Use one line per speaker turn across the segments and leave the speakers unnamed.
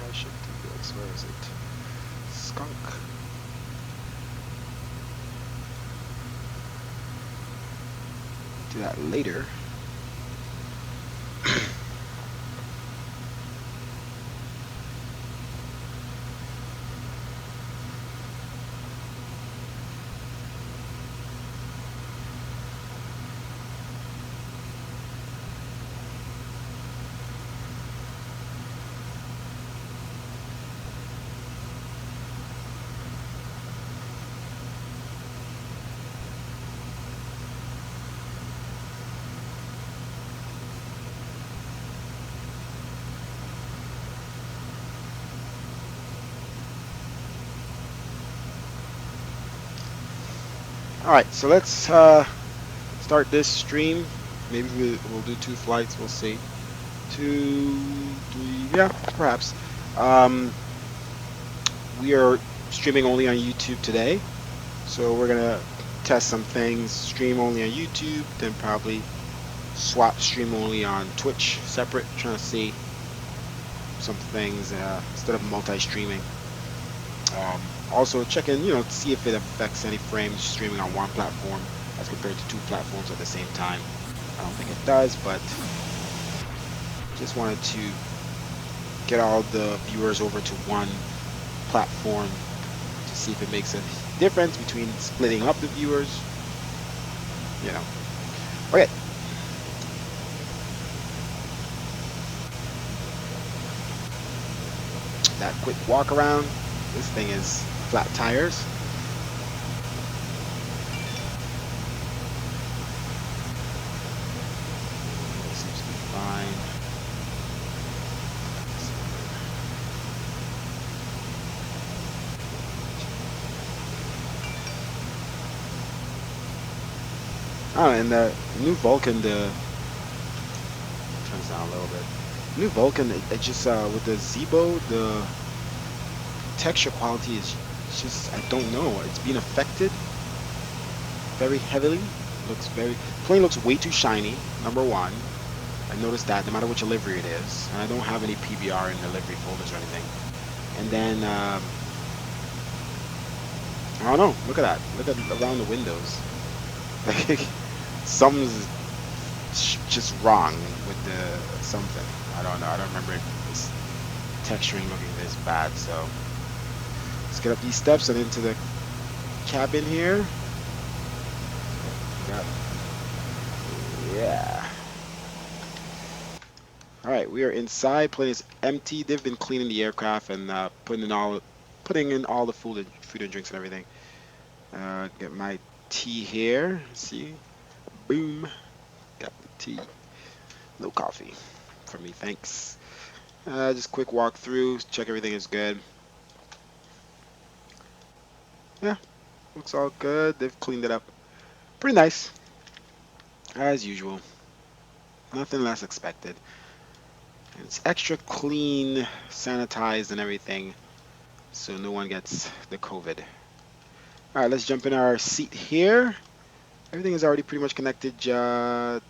I should do this. Where is it? Skunk. Do that later. Alright, so let's start this stream. Maybe we'll do 2 flights, we'll see. 2, 3, yeah, perhaps. Um, we are streaming only on YouTube today, so we're gonna test some things, stream only on YouTube, then probably swap stream only on Twitch separate, trying to see some things instead of multi-streaming. Also checking, see if it affects any frames streaming on one platform as compared to 2 platforms at the same time. I don't think it does, but just wanted to get all the viewers over to one platform to see if it makes a difference between splitting up the viewers. Okay. That quick walk around. This thing is flat tires. Seems to be fine. Oh, and the new Vulcan, turns down a little bit. New Vulcan, it just with the Zibo, the texture quality is just, I don't know, it's being affected very heavily. Plane looks way too shiny, number one. I noticed that no matter which livery it is, and I don't have any PBR in the livery folders or anything. And then I don't know, look at that, look at around the windows. Something's just wrong with the something. I don't know. I don't remember this texturing looking this bad. So let's get up these steps and into the cabin here. Yeah. All right, we are inside. Plane is empty. They've been cleaning the aircraft and putting in all the food and drinks and everything. Get my tea here. See, boom. Got the tea. No coffee for me, thanks. Just quick walk through, check everything is good. Yeah, looks all good. They've cleaned it up. Pretty nice, as usual. Nothing less expected. It's extra clean, sanitized and everything, so no one gets the COVID. All right, let's jump in our seat here. Everything is already pretty much connected.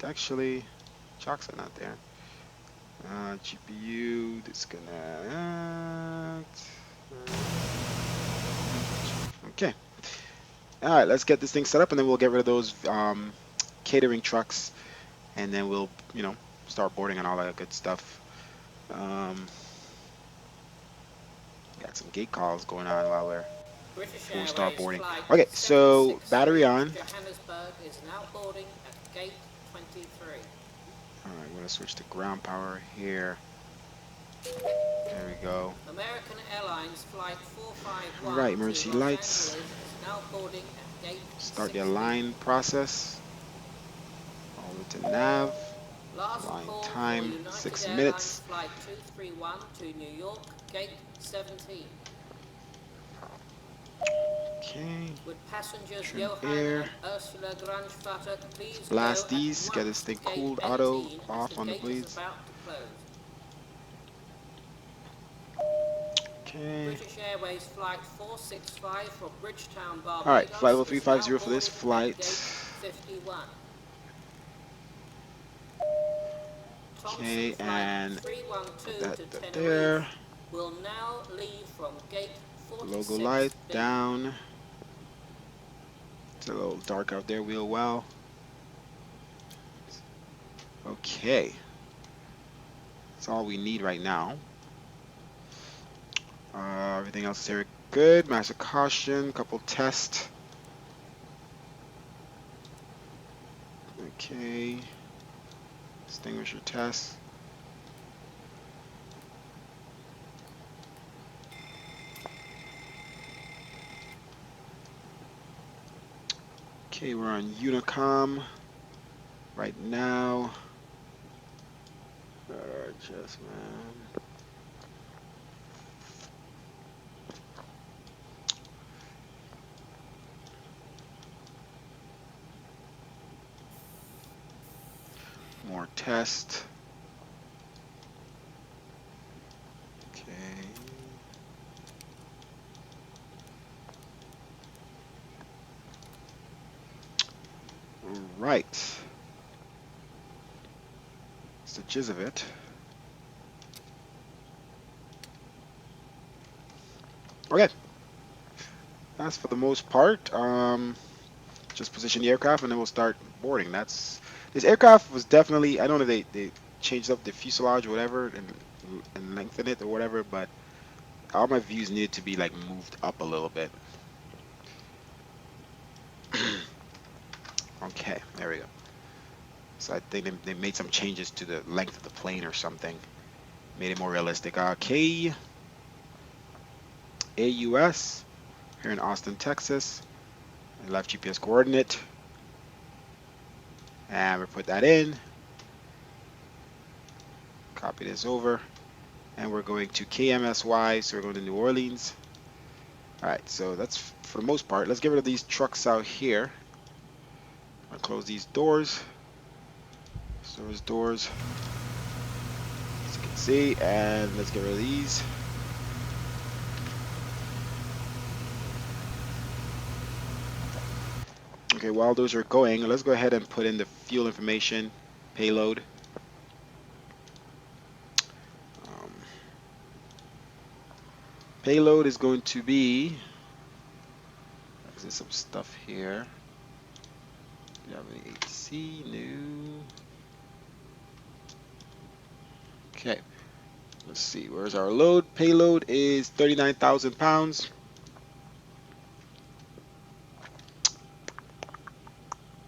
Actually, chocks are not there. GPU, disconnect. Okay. All right, let's get this thing set up, and then we'll get rid of those catering trucks, and then we'll, start boarding and all that good stuff. Got some gate calls going on while we'll start boarding. Okay, so battery on.
Johannesburg is now boarding at gate 23.
All right, we're gonna switch to ground power here. There we go.
American Airlines flight 451
All right, emergency
to Los
lights.
Angeles is now boarding at gate
Start the
60.
align process. All the way to nav.
Last
Align
call
time,
for United
6
Airlines
minutes.
flight 231 to New York, gate 17.
Okay.
Would passengers
Trim
Johan
air.
and Ursula Grunschvatter please
Blast
go
these.
at
Get
once
this thing
to gate
cooled
18
auto
as
off
the
on the
gate
blades.
is about to close.
Okay.
British Airways flight 465 from Bridgetown, Barbados.
All right, flight level
is
350
now
for this
boarding at
flight.
gate 51.
Okay,
Thompson
and
flight 312
put
to
that
Tenerife
there.
will now leave from gate
Logo light
46B.
down. It's a little dark out there, wheel well. Okay. That's all we need right now. Everything else is very good. Master caution, couple tests. Okay. Extinguisher test. Okay, we're on Unicom right now. Just man. More test. Okay. Right. It's the gist of it. Okay. That's for the most part. Just position the aircraft and then we'll start boarding. This aircraft was definitely, I don't know if they changed up the fuselage or whatever and lengthened it or whatever, but all my views needed to be like moved up a little bit. Okay, there we go. So I think they made some changes to the length of the plane or something. Made it more realistic. KAUS here in Austin, Texas. Left GPS coordinate. And we put that in. Copy this over. And we're going to KMSY, so we're going to New Orleans. Alright, so that's for the most part. Let's get rid of these trucks out here. I'll close these doors. Service doors. As you can see, and let's get rid of these. Okay, while those are going, let's go ahead and put in the fuel information, payload. Payload is going to be, there's some stuff here. Do you have any AC? No. Okay, let's see, where's our load? Payload is 39,000 pounds.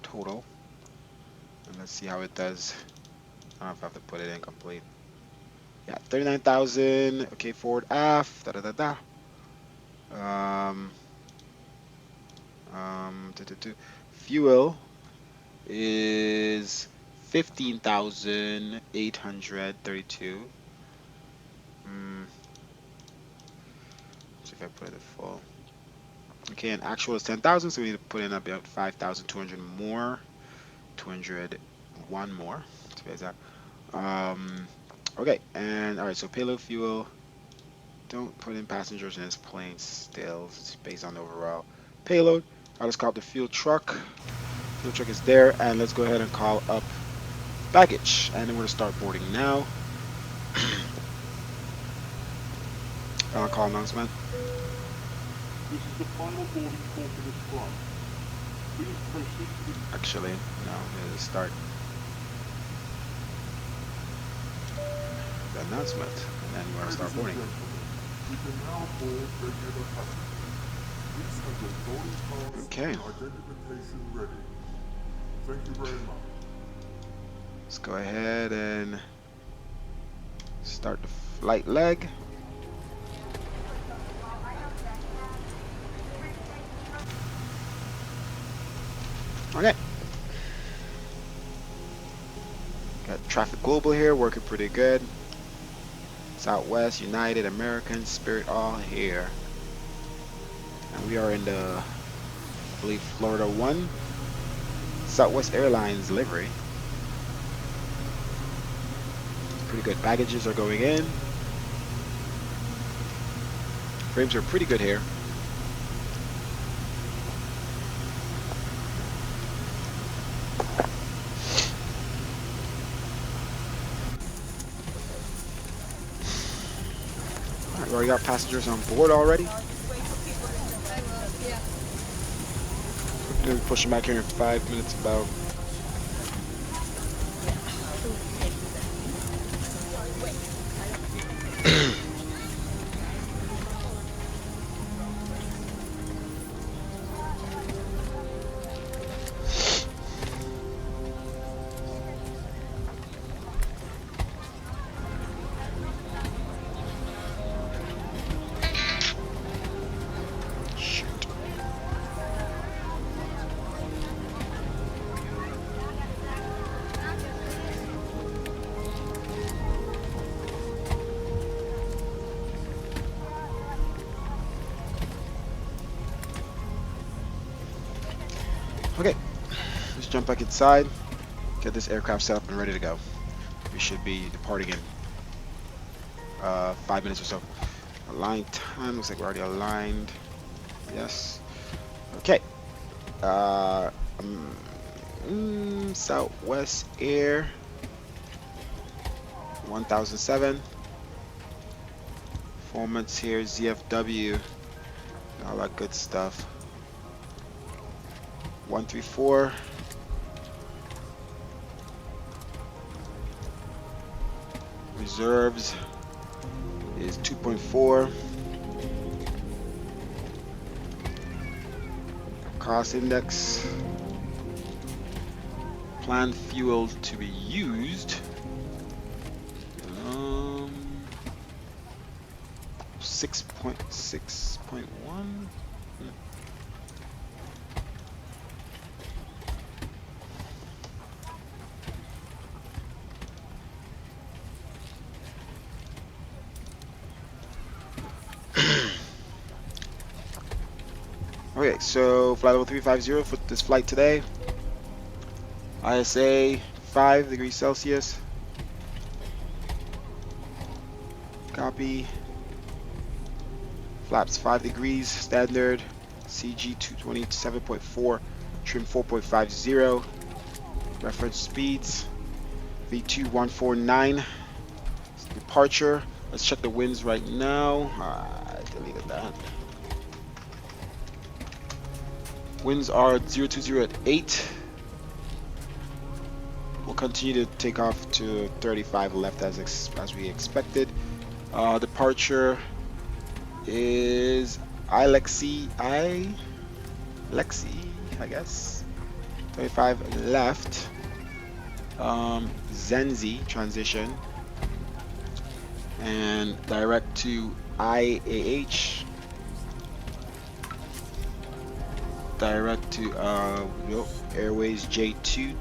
Total. And let's see how it does. I don't know if I have to put it in complete. Yeah, 39,000. Okay, forward, aft. Da da da da. Fuel is 15,832. See if I put it full. Okay, and actual is 10,000, so we need to put in about 5,200 more. 201 more. To be exact. Okay, and alright, so payload fuel. Don't put in passengers in this plane still. It's based on the overall payload. Let's call up the fuel truck. Fuel truck is there, and let's go ahead and call up baggage. And then we're going to start boarding now. Call announcement.
This is the final boarding call for this flight. Please proceed to the...
Actually, no, let's start the announcement, and then we're going to start boarding.
We can now board regular passengers. Please have your boarding pass
Okay.
and identification ready. Thank you very much.
Let's go ahead and start the flight leg. Okay. Got Traffic Global here, working pretty good. Southwest, United, American, Spirit, all here. And we are in the, I believe, Florida 1. Southwest Airlines livery. Pretty good. Baggages are going in. Frames are pretty good here. already got passengers on board already. We're pushing back here in 5 minutes about. Shoot. Okay, let's jump back inside, get this aircraft set up and ready to go. We should be departing in 5 minutes or so. Align time, looks like we're already aligned. Yes. Okay. Uh, Southwest Air 1007. Formats here, ZFW, all that good stuff. 134. Reserves is 2.4. Cost index. Planned fuel to be used. 6.1. Okay, so flight level 350 for this flight today. ISA 5 degrees Celsius. Copy. Flaps 5 degrees, standard. CG 227.4, trim 4.50. Reference speeds. V2 149. Departure. Let's check the winds right now. I deleted that. Winds are 020 at 8. We'll continue to take off to 35 left as we expected. Departure is Lexi, I guess. 35 left. Zenzi transition. And direct to IAH. Direct to Airways J2,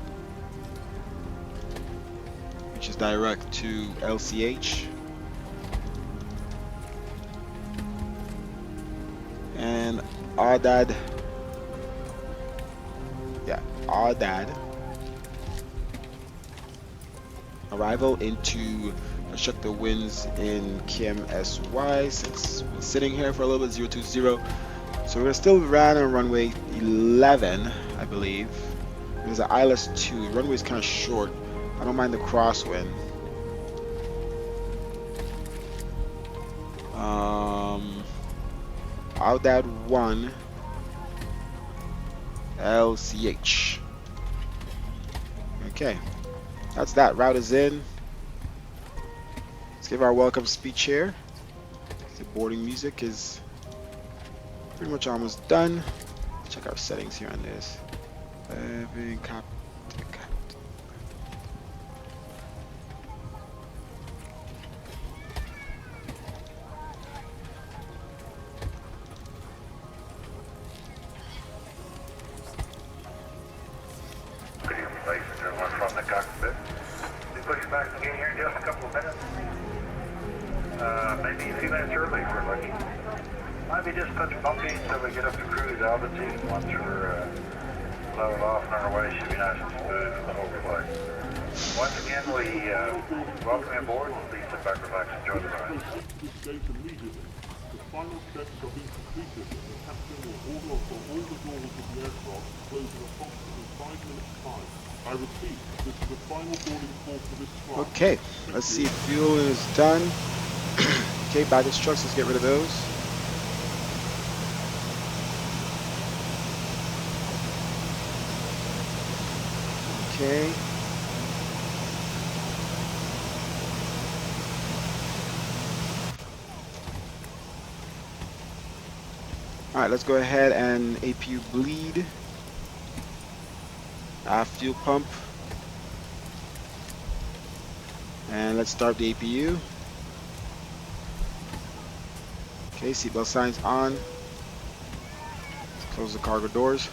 which is direct to LCH. And Audad, arrival into, let's check the winds in KMSY since we're sitting here for a little bit, 020. So we're gonna still run on runway 11, I believe. There's an ILS 2. The runway is kind of short. I don't mind the crosswind. Audad 1 LCH. Okay, that's that. Route is in. Let's give our welcome speech here. The boarding music is pretty much almost done. Let's check our settings here on this.
Good evening, ladies and gentlemen, from the cockpit. We push back again here in just a couple of minutes. Maybe a few minutes early for lucky. Might be just touch bumpy until we get up to cruise altitude. Once we're leveled off and on our way, should be nice and smooth for the whole flight. Once again, we welcome you aboard. Please sit back, relax, enjoy the ride.
This gate immediately. The final checks have been completed and the captain will order for all the doors of the aircraft to close in approximately 5 minutes time. I repeat, this is the final boarding call for this flight.
Okay, let's see if fuel is done. Okay, baggage trucks, let's get rid of those. Okay. Alright, let's go ahead and APU bleed. Fuel pump. And let's start the APU. Okay, seatbelt signs on. Let's close the cargo doors.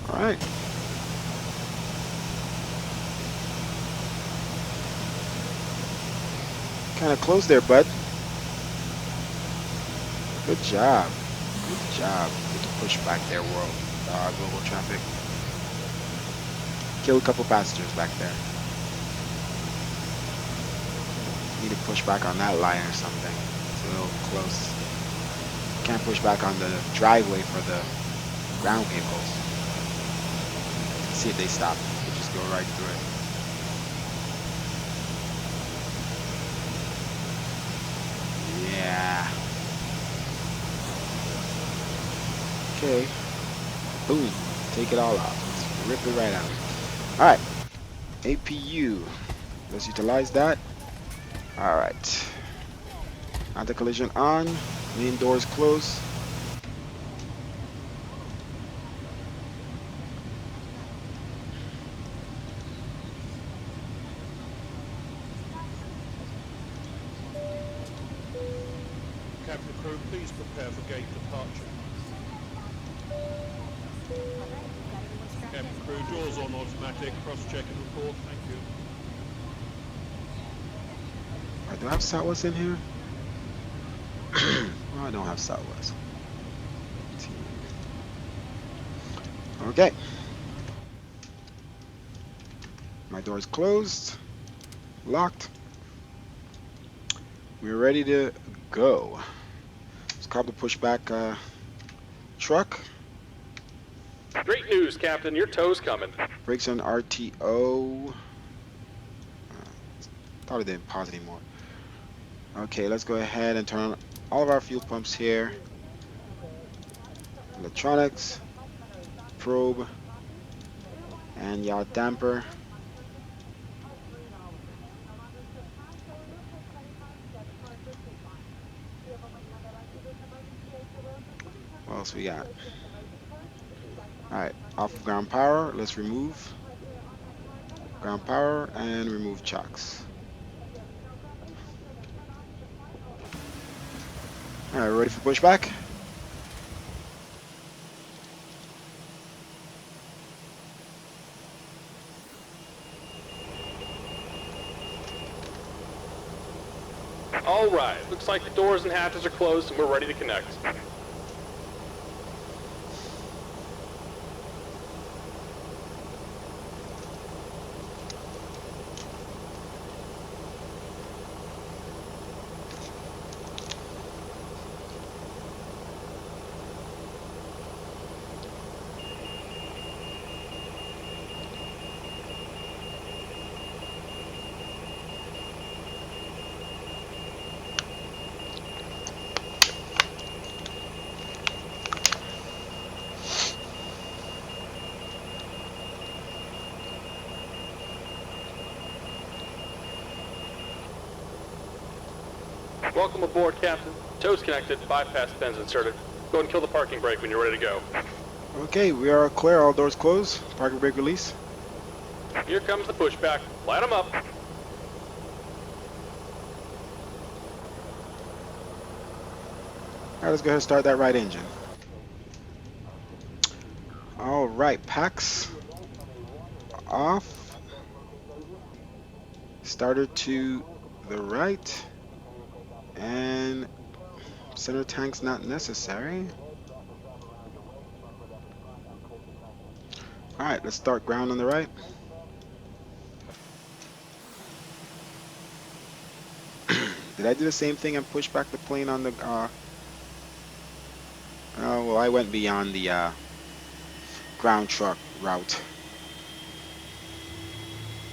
Alright. Kind of close there, bud. Good job. Good job. Good to push back there, global traffic. Kill a couple passengers back there. Need to push back on that line or something. It's a little close. Can't push back on the driveway for the ground vehicles. See if they stop. They just go right through it. Yeah. Okay. Boom. Take it all out. Let's rip it right out. Alright. APU. Let's utilize that. Alright. Anti-collision on. Main doors closed.
Cabin crew, please prepare for gate departure. Cabin crew, doors on automatic, cross-check and report, thank you.
Do I have Southwest in here? Well, I don't have Southwest. Okay. My door's closed. Locked. We're ready to go. Let's call the pushback truck.
Great news, Captain. Your tow's coming.
Brakes on RTO. Thought it didn't pause anymore. Okay, let's go ahead and turn on all of our fuel pumps here. Electronics, probe, and yaw damper. What else we got? Alright, off of ground power, let's remove ground power and remove chocks. Alright, ready for pushback?
All right. Looks like the doors and hatches are closed and we're ready to connect. Welcome aboard, Captain. Tow's connected, bypass pins inserted. Go and kill the parking brake when you're ready to go.
Okay, we are clear. All doors closed. Parking brake release.
Here comes the pushback. Light 'em up.
Alright, let's go ahead and start that right engine. Alright, packs off. Starter to the right. And center tank's not necessary. All right, let's start ground on the right. Did I do the same thing and push back the plane on the oh well, I went beyond the ground truck route.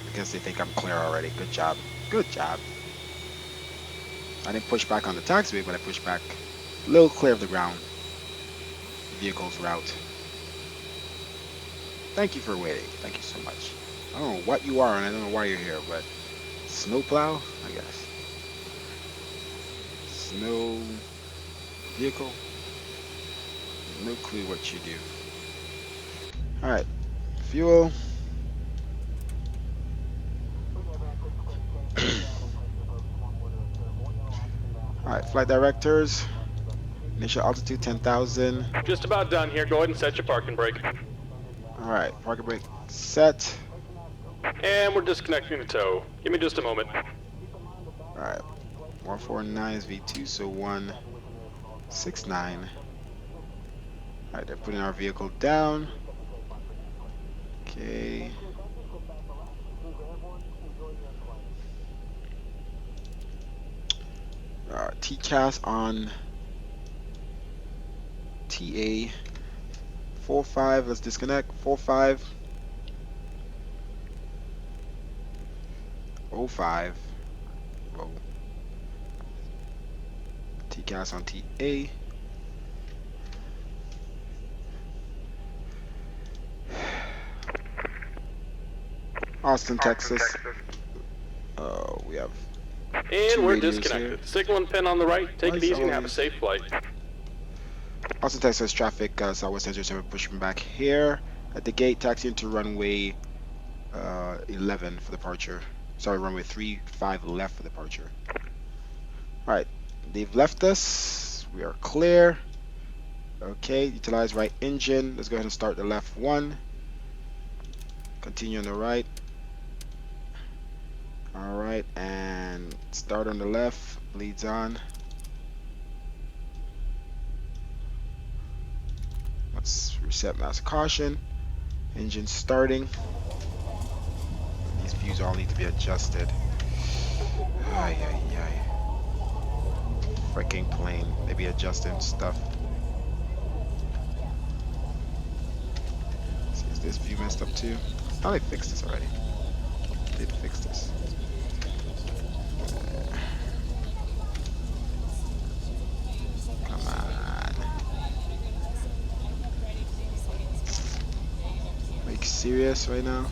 I guess they think I'm clear already. Good job. Good job. I didn't push back on the taxiway, but I pushed back a little clear of the ground vehicle's route. Thank you for waiting. Thank you so much. I don't know what you are and I don't know why you're here, but snowplow, I guess. Snow vehicle. No clue what you do. All right, fuel. All right, flight directors. Initial altitude 10,000.
Just about done here. Go ahead and set your parking brake.
All right, parking brake set.
And we're disconnecting the tow. Give me just a moment.
All right, 149 is V2, so 169. All right, they're putting our vehicle down. Okay. TCAS on TA 45. Let's disconnect. 45. 05. Whoa. TCAS on TA. Austin, Texas. We have
And
two
we're
radios
disconnected.
here.
Signal and pin on the right. Take
Why
it
is
easy and
all
have a
these-
safe flight.
Austin, Texas traffic, Southwest 1007 pushing back here at the gate, taxiing to runway 11 for departure. Sorry, runway 35 left for departure. Alright, they've left us. We are clear. Okay, utilize right engine. Let's go ahead and start the left one. Continue on the right. Alright, and start on the left. Leads on. Let's reset master caution. Engine starting. These views all need to be adjusted. Ay, ay, ay. Freaking plane. Maybe adjusting stuff. See, is this view messed up too? I thought I fixed this already. I did fix this. Come on. Are you serious right now?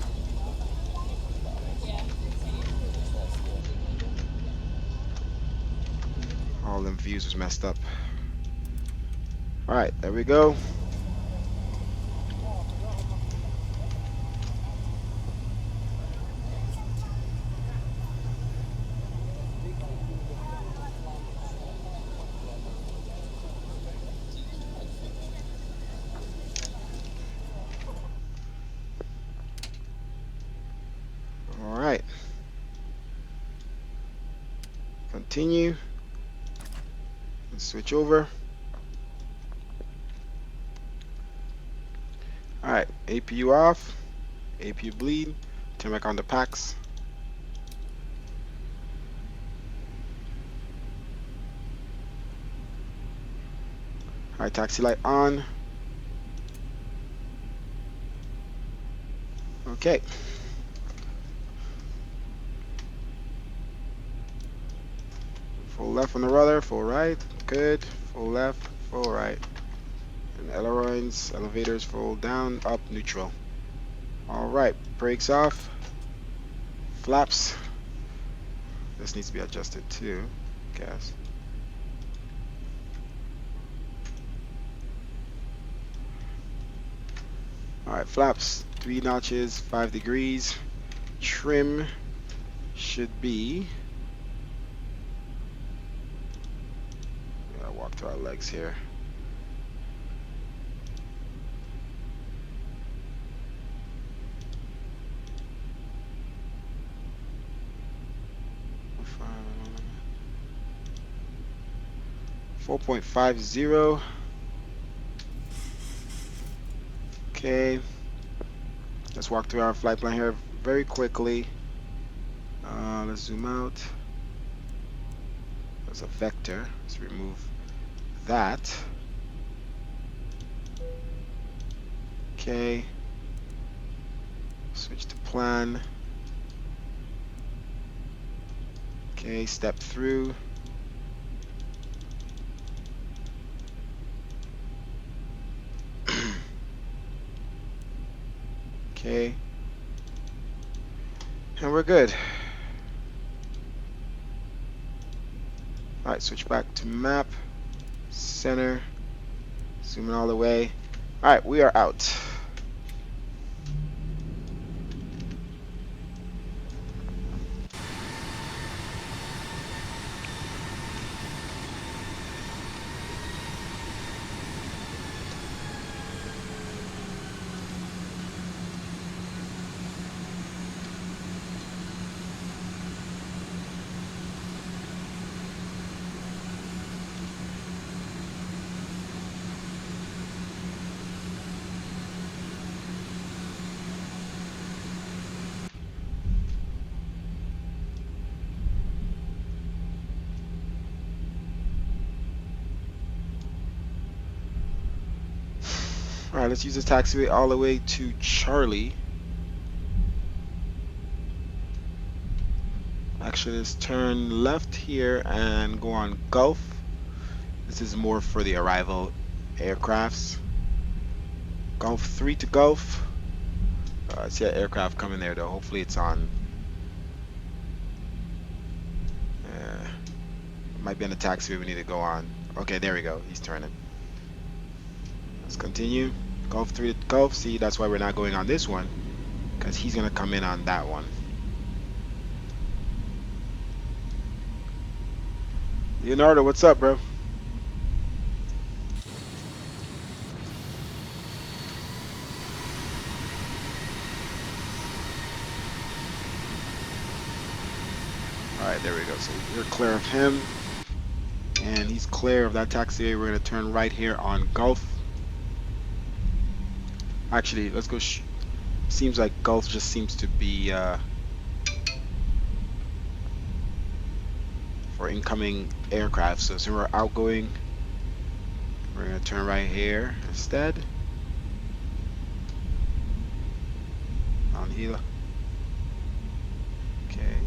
All them views was messed up. Alright, there we go. Alright. Continue. Let's switch over. Alright, APU off. APU bleed. Turn back on the packs. Alright, taxi light on. Okay. Full left on the rudder, full right. Good. Full left, full right. And ailerons, elevators, full down, up, neutral. Alright, brakes off. Flaps. This needs to be adjusted too, guess. Alright, flaps, 3 notches, 5 degrees. Trim should be. Gotta walk to our legs here. .50. Okay. Let's walk through our flight plan here very quickly. Let's zoom out. There's a vector. Let's remove that. Okay. Switch to plan. Okay, step through. Okay. And we're good. Alright, switch back to map. Center. Zooming all the way. Alright, we are out. Alright, let's use the taxiway all the way to Charlie. Actually, let's turn left here and go on Gulf. This is more for the arrival aircrafts. Gulf 3 to Gulf. I see an aircraft coming there though. Hopefully it's on. Might be on the taxiway we need to go on. Okay, there we go. He's turning. Let's continue. Gulf 3 to Gulf. See, that's why we're not going on this one. Because he's going to come in on that one. Leonardo, what's up, bro? Alright, there we go. So we're clear of him. And he's clear of that taxiway. We're going to turn right here on Gulf. Actually, let's go. Seems like Gulf just seems to be for incoming aircraft. So we're outgoing. We're going to turn right here instead. On Gila. Okay.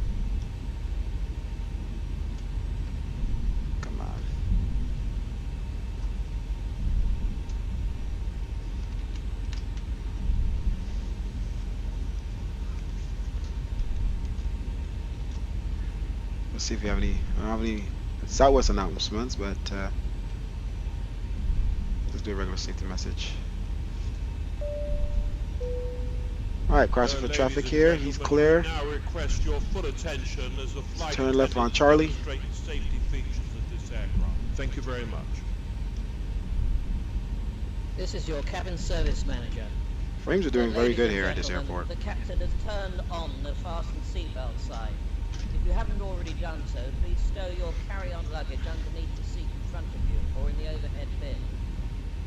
Come on. Let's see if we have any. I don't have any Southwest announcements, but let's do a regular safety message. Alright, crossing for traffic here. He's clear.
Now request your full attention as the flight
Turn left on
attendants
Charlie.
demonstrate the safety features of this aircraft. Thank you very much.
This is your cabin service manager.
Frames are doing very
Ladies
good
and
here at this
gentlemen,
airport.
The captain has turned on the fasten seatbelt sign. If you haven't already done so, please stow your carry-on luggage underneath the seat in front of you or in the overhead bin.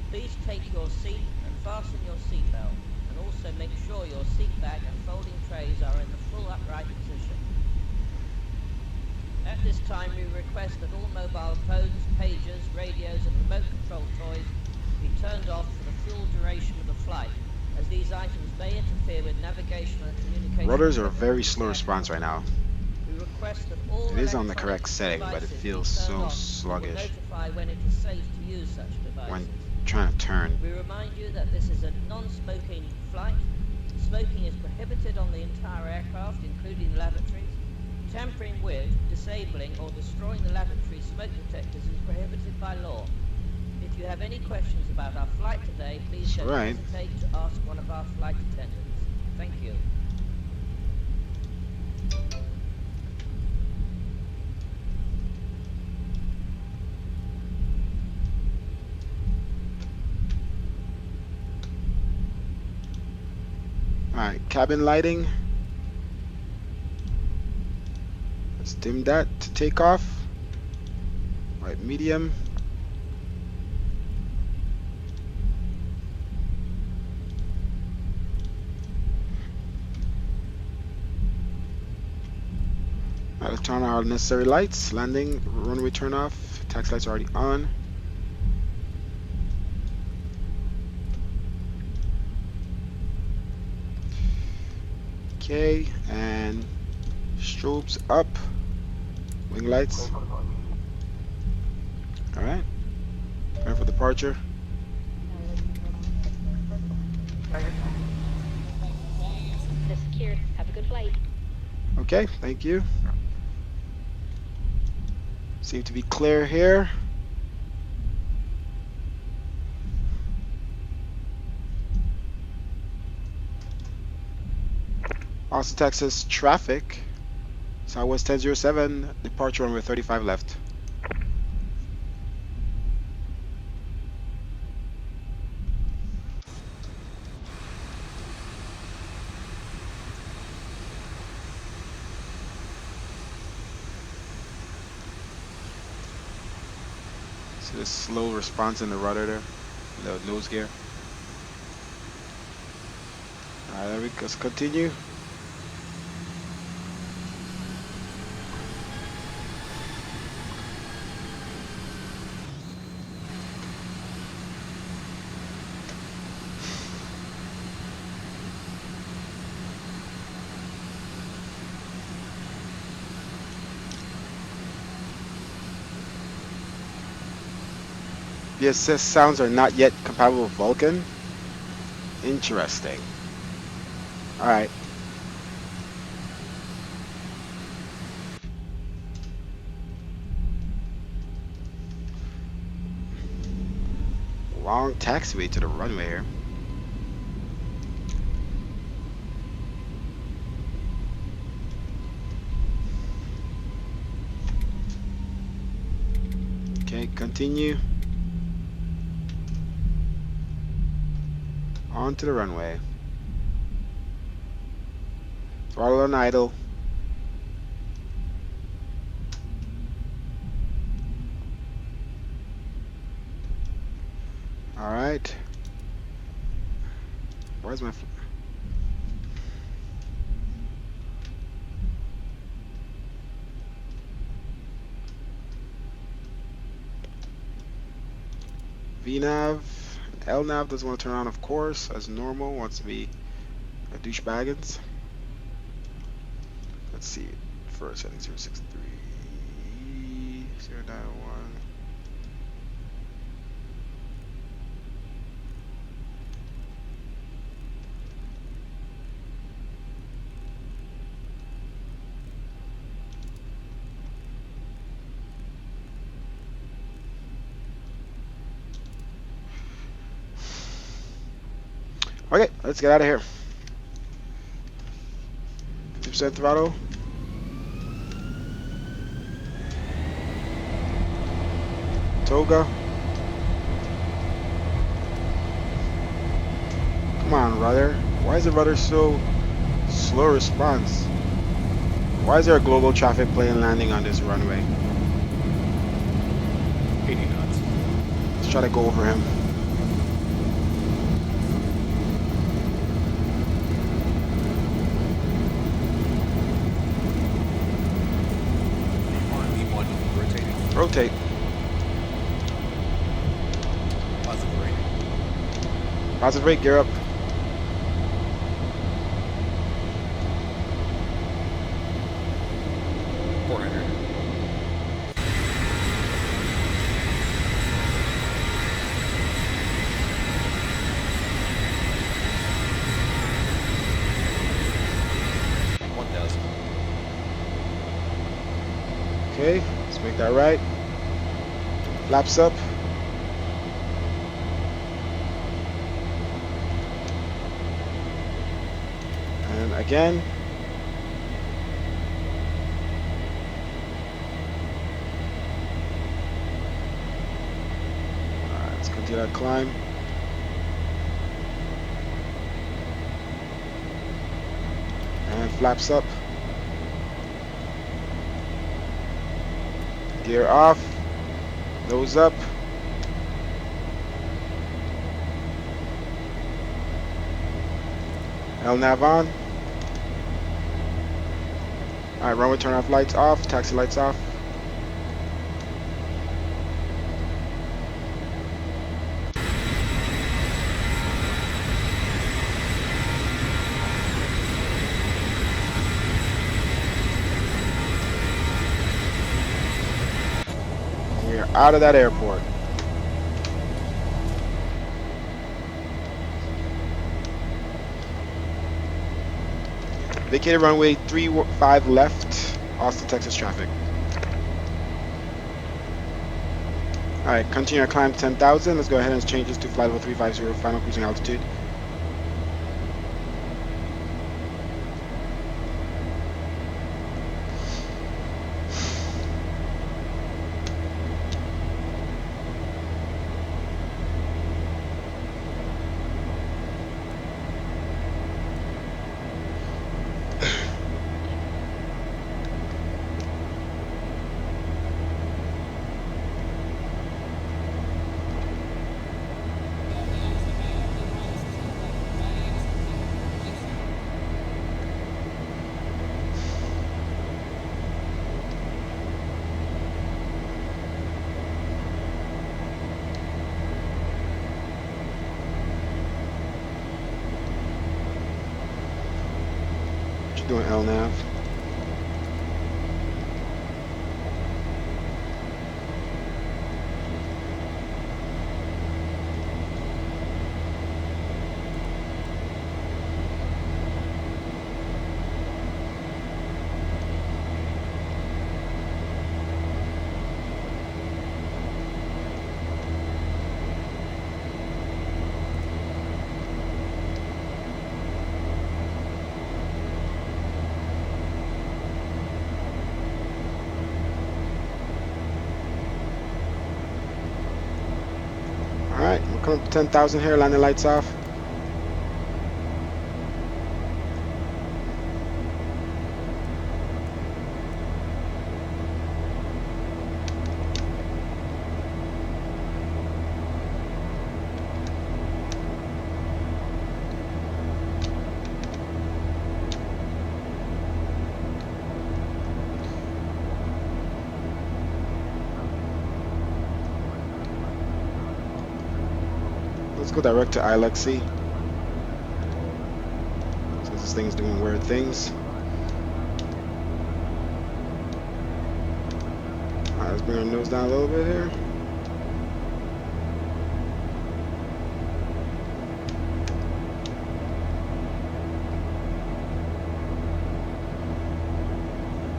Please take your seat and fasten your seatbelt, and also make sure your seat bag and folding trays are in the full upright position. At this time, we request that all mobile phones, pagers, radios and remote control toys be turned off for the full duration of the flight, as these items may interfere with navigation and communication.
Rudders are very slow response right now.
We request that all
It is on the
electronic
correct setting, but it
devices be
feels
turned
so
off.
sluggish
We will notify when it is safe to use such devices.
when trying to turn.
We remind you that this is a non-smoking flight. Smoking is prohibited on the entire aircraft, including lavatories. Tampering with, disabling or destroying the lavatory smoke detectors is prohibited by law. If you have any questions about our flight today, please don't hesitate to ask one of our flight attendants. Thank you.
Alright, cabin lighting. Let's dim that to take off. Alright, medium. Alright, let's turn on our necessary lights. Landing, runway turn off. Taxi lights are already on. Okay, and strobes up. Wing lights. Alright, prepare for departure.
This secured. Have a good flight.
Okay, thank you. Seem to be clear here. Austin, Texas traffic. Southwest 1007, departure runway 35 left. See the slow response in the rudder there, the nose gear. Alright, there we go. Let's continue. The assist sounds are not yet compatible with Vulcan. Interesting. Alright. Long taxiway to the runway here. Okay, continue. Onto the runway. Throttle on idle. Alright. Where's my... VNav. LNav doesn't want to turn on, of course, as normal. Wants to be a douchebaggins. Let's see. First setting 063 091. Okay, let's get out of here. 50% throttle. Toga. Come on, rudder. Why is the rudder so slow response? Why is there a global traffic plane landing on this runway?
80 knots.
Let's try to go over him.
V1 rotating.
Rotate.
Positive rating.
Positive rate, gear up. Okay, let's make that right. Flaps up. And again. Alright, let's continue that climb. And flaps up. Gear off, nose up. LNav on. All right, runway turn off lights off, taxi lights off. We are out of that airport. Vacated runway 35 left, Austin, Texas traffic. All right, continue our climb to 10,000. Let's go ahead and change this to flight level 350, final cruising altitude. What you doing, LNAV? All right, we're coming up to 10,000 here, landing lights off. Let's go direct to Alexi. Since this thing's doing weird things. Alright, let's bring our nose down a little bit here.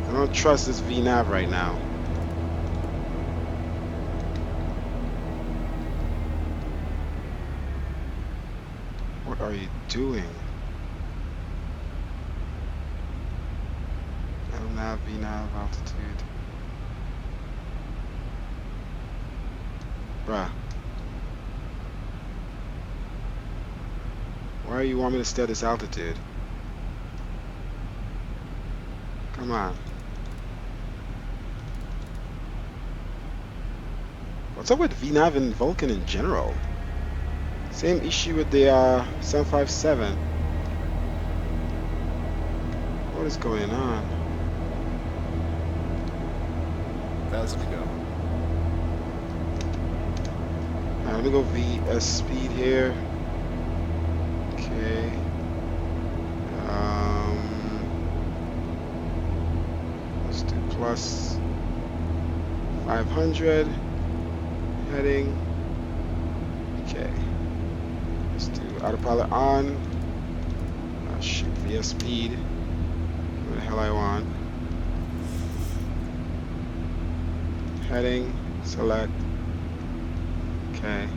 I don't trust this VNAV right now. What are you doing? LNAV, VNAV, altitude. Bruh. Why do you want me to stay at this altitude? Come on. What's up with VNAV and Vulcan in general? Same issue with the 757. What is going on?
Fast to go.
Alright, let me go VS speed here. Okay. Let's do plus 500. Heading. Okay. Let's do autopilot on. Shoot VS speed. What the hell I want. Heading. Select. Okay.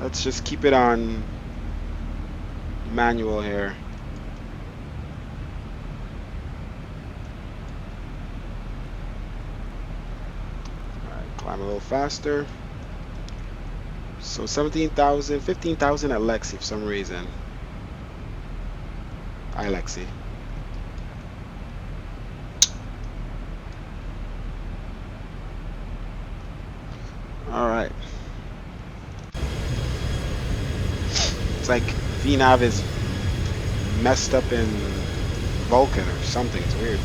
Let's just keep it on manual here. Alright, climb a little faster. So 17,000, 15,000 at Lexi for some reason. Lexi. Alright. It's like VNav is messed up in Vulkan or something. It's weird.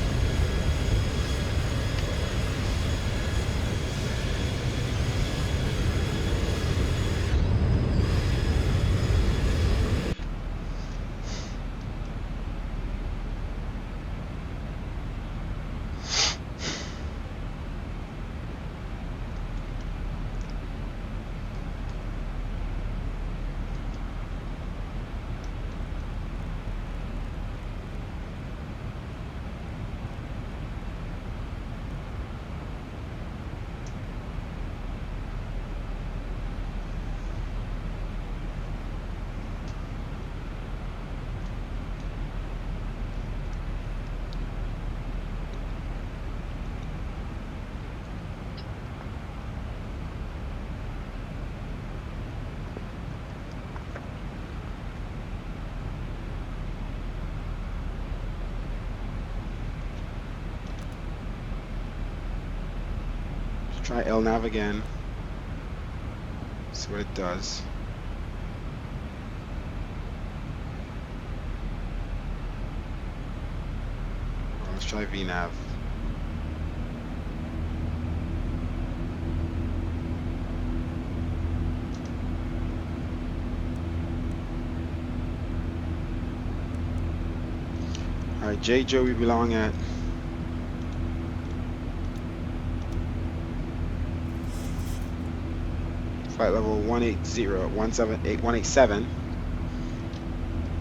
Try LNav again. See what it does. Let's try VNav. Alright, J-Joe, we belong at flight level 187.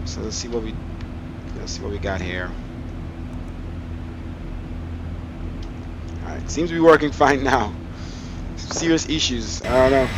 So let's see what we got here. Alright, seems to be working fine now. Some serious issues. I don't know.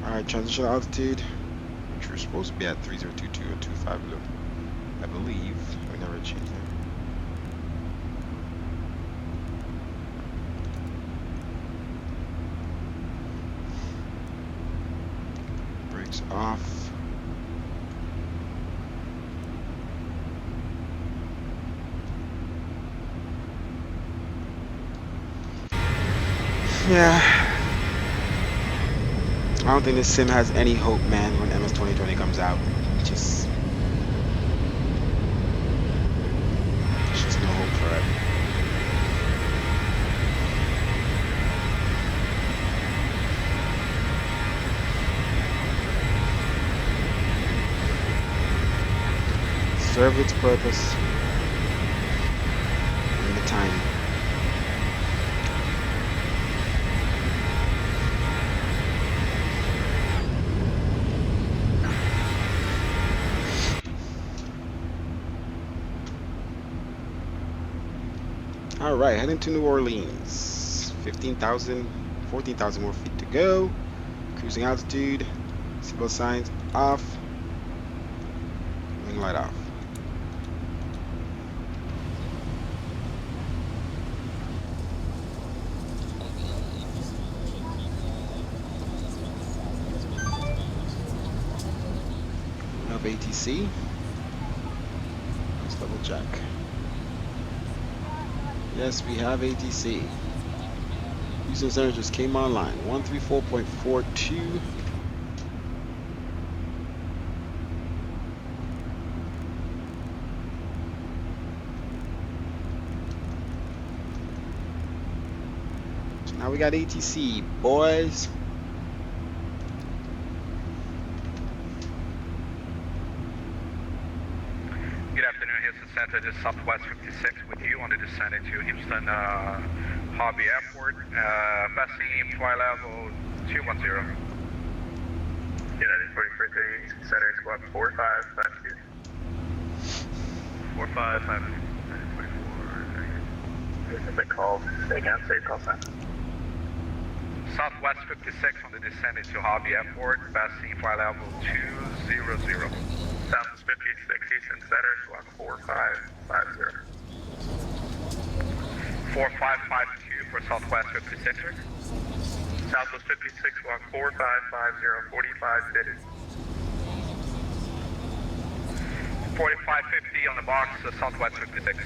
Alright, transition altitude, which we're supposed to be at 3022 or 25, I believe. We never changed that. Brakes off. Yeah. I don't think this sim has any hope, man, when MS 2020 comes out. There's just no hope for it. Serve its purpose and the time. Alright, heading to New Orleans. 14,000 more feet to go. Cruising altitude. Seatbelt signs off. Wing light off. We have ATC. Let's double check. Yes, we have ATC. Houston Center just came online. 134.42. So now we got ATC, boys.
Captain, this is Southwest 56 with you on the descent into Houston Hobby Airport. Passing flight level 210. United 4330, center squawk 4552. 4552. This has been called. Stay again, safe call sign. Southwest 56 on the descent into Hobby Airport, passing flight level 200. Southwest 56, Houston Center, squawk 4550. 4552 for Southwest 56. Southwest 56, squawk 4550, 4550. 4550 on the box, Southwest 56.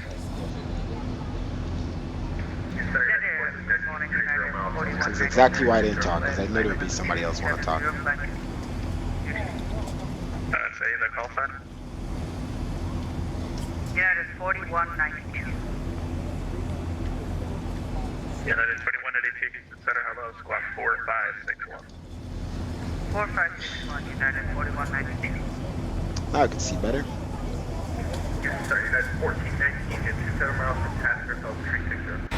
This is exactly why I didn't talk, because I knew there would be somebody else want to talk.
Say the call sign.
United 4192.
United 2182, Houston Center, hello, squawk 4561.
4561, United 4192.
Now I can see better.
Yes, sir, United 1419, get 27 miles from passenger, code 360.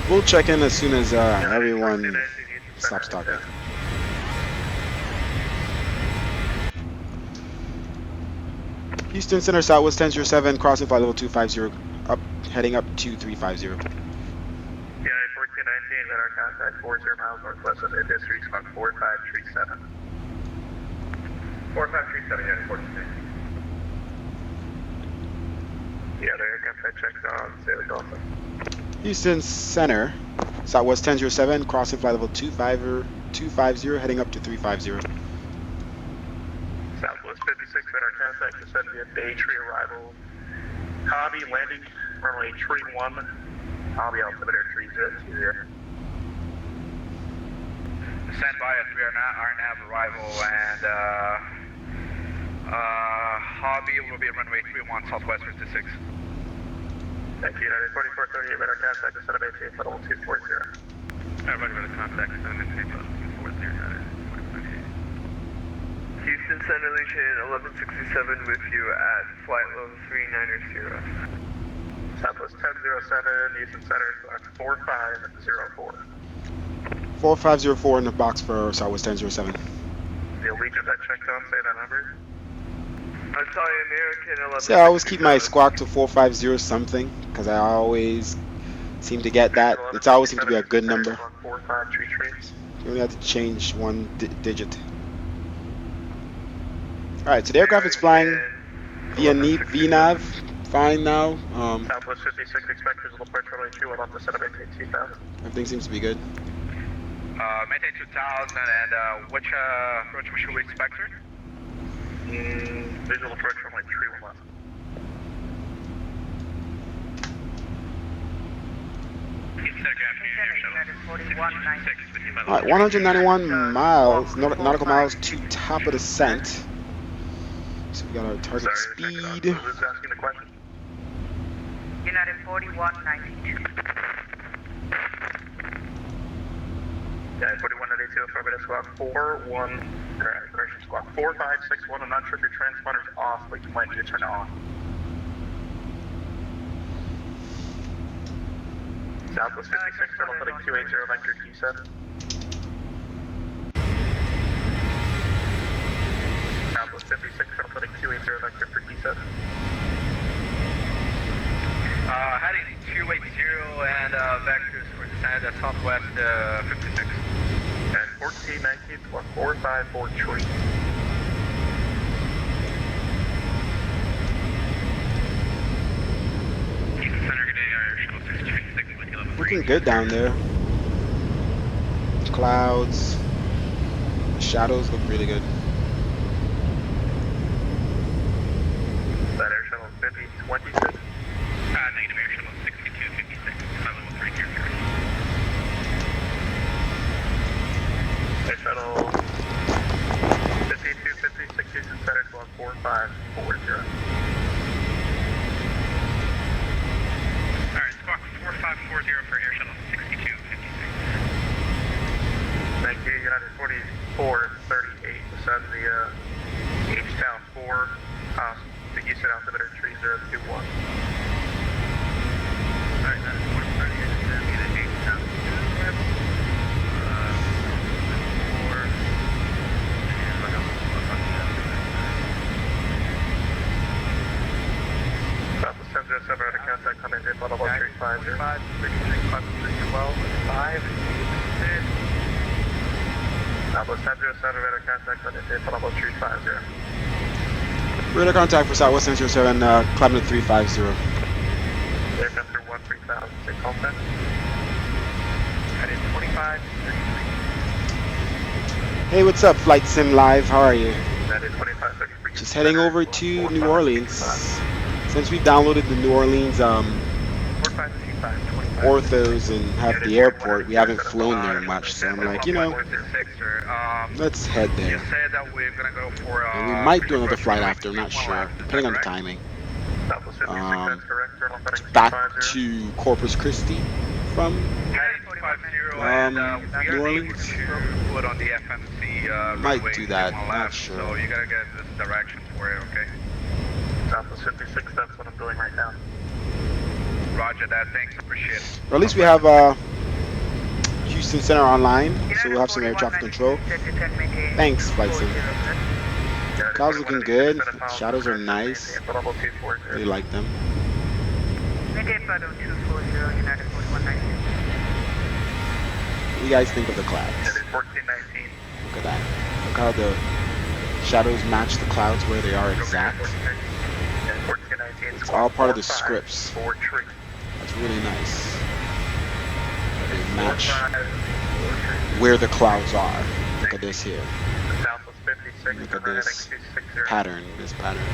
We'll check in as soon as everyone stops talking. Houston Center, Southwest 1007, crossing flight level 250, up, heading up to 350.
United 1419, let our contact 40 miles northwest of Industry, squawk 4537. 4537, United 1419. Yeah, the aircraft had checked on, say the Dolphin.
Houston Center, Southwest 1007, crossing flight level 250, heading up to 350.
Southwest 56, let our contact descend via Bay Tree arrival. Hobby landing, runway tree 1. Hobby altimeter 3020. Stand by at 3 RNAV arrival and Hobby will be runway 31 Southwest 56. Thank you, United 4438, let our contact descend Bay Tree, level 240. Everybody with a contact descend Bay Tree, level 240, United 4438.
Houston Center, Lieutenant 1167 with you at flight level 390.
Southwest 1007, Houston Center, squawk 4504.
4504 in the box for Southwest 1007.
The Allegiant that checked on, say that number.
I saw American 11.
See, I always keep my squawk to 450 something, because I always seem to get that. It's always seems to be a good number.
4533.
You only have to change one digit. Alright, so the aircraft is flying via VNAV, fine now.
Southwest 56, expect visual approach runway 2, I'll have to set up maintain 2000.
Everything seems to be good.
Maintain 2000, and which approach should we expect, sir? Visual approach runway 3 left.
Alright, 191 miles, nautical miles to top of descent. So we got our target speed.
Who's asking the question?
United 4192.
Yeah, 4192, affirmative, squawk 4561. I'm not sure if your transponder's off, but you might need to turn it on. Southwest 56, Colonel Footing 280, vector Q7. Southwest 56, Colonel Footing 280, vector for Q7. Heading 280 and vectors for descent at Southwest 56. And 1419, squawk 4543.
Looking good down there. Clouds. The shadows look really good.
That air shuttle 5026.
Negative air shuttle 6256. Level 3 here.
Air shuttle 5256, Houston Center, squawk 4540.
Alright, squawk 4540 for air shuttle 6256.
Thank you, United 4438, descend.
Southwest 707, radar contact on India, level 350.
Radar contact for Southwest 707, climbing to 350.
Aircraft 13,000, 6 contact. Headed 25, 33.
Hey, what's up, Flight Sim Live? How are you?
Headed 25, 33.
Just heading over to New Orleans. Since we downloaded the New Orleans
4525, 25.
orthos and have the airport, we haven't flown there much, so I'm like, you know, let's head there.
You said that we're gonna go for
And we might do another flight after, I'm not sure, depending on the timing.
Southwest 56, that's correct. Turn left heading
Back
250.
to Corpus Christi from New Orleans.
to put on the FMC
Might
runway
do that,
21
not
left,
sure.
So you gotta get this direction for it, okay?
Southwest 56, that's what I'm doing right now.
Roger that, thanks, appreciate it.
Or at least we have Houston Center online, so we'll have some air traffic control. Thanks, Flight Sim. Clouds looking good. Shadows are nice. Really like them.
Mayday Bravo 240, United 4192.
What do you guys think of the clouds?
Headed 1419.
Look at that. Look how the shadows match the clouds where they are exact. It's all part of the scripts. That's really nice. They match where the clouds are. Look at this here. Look at this pattern. This pattern.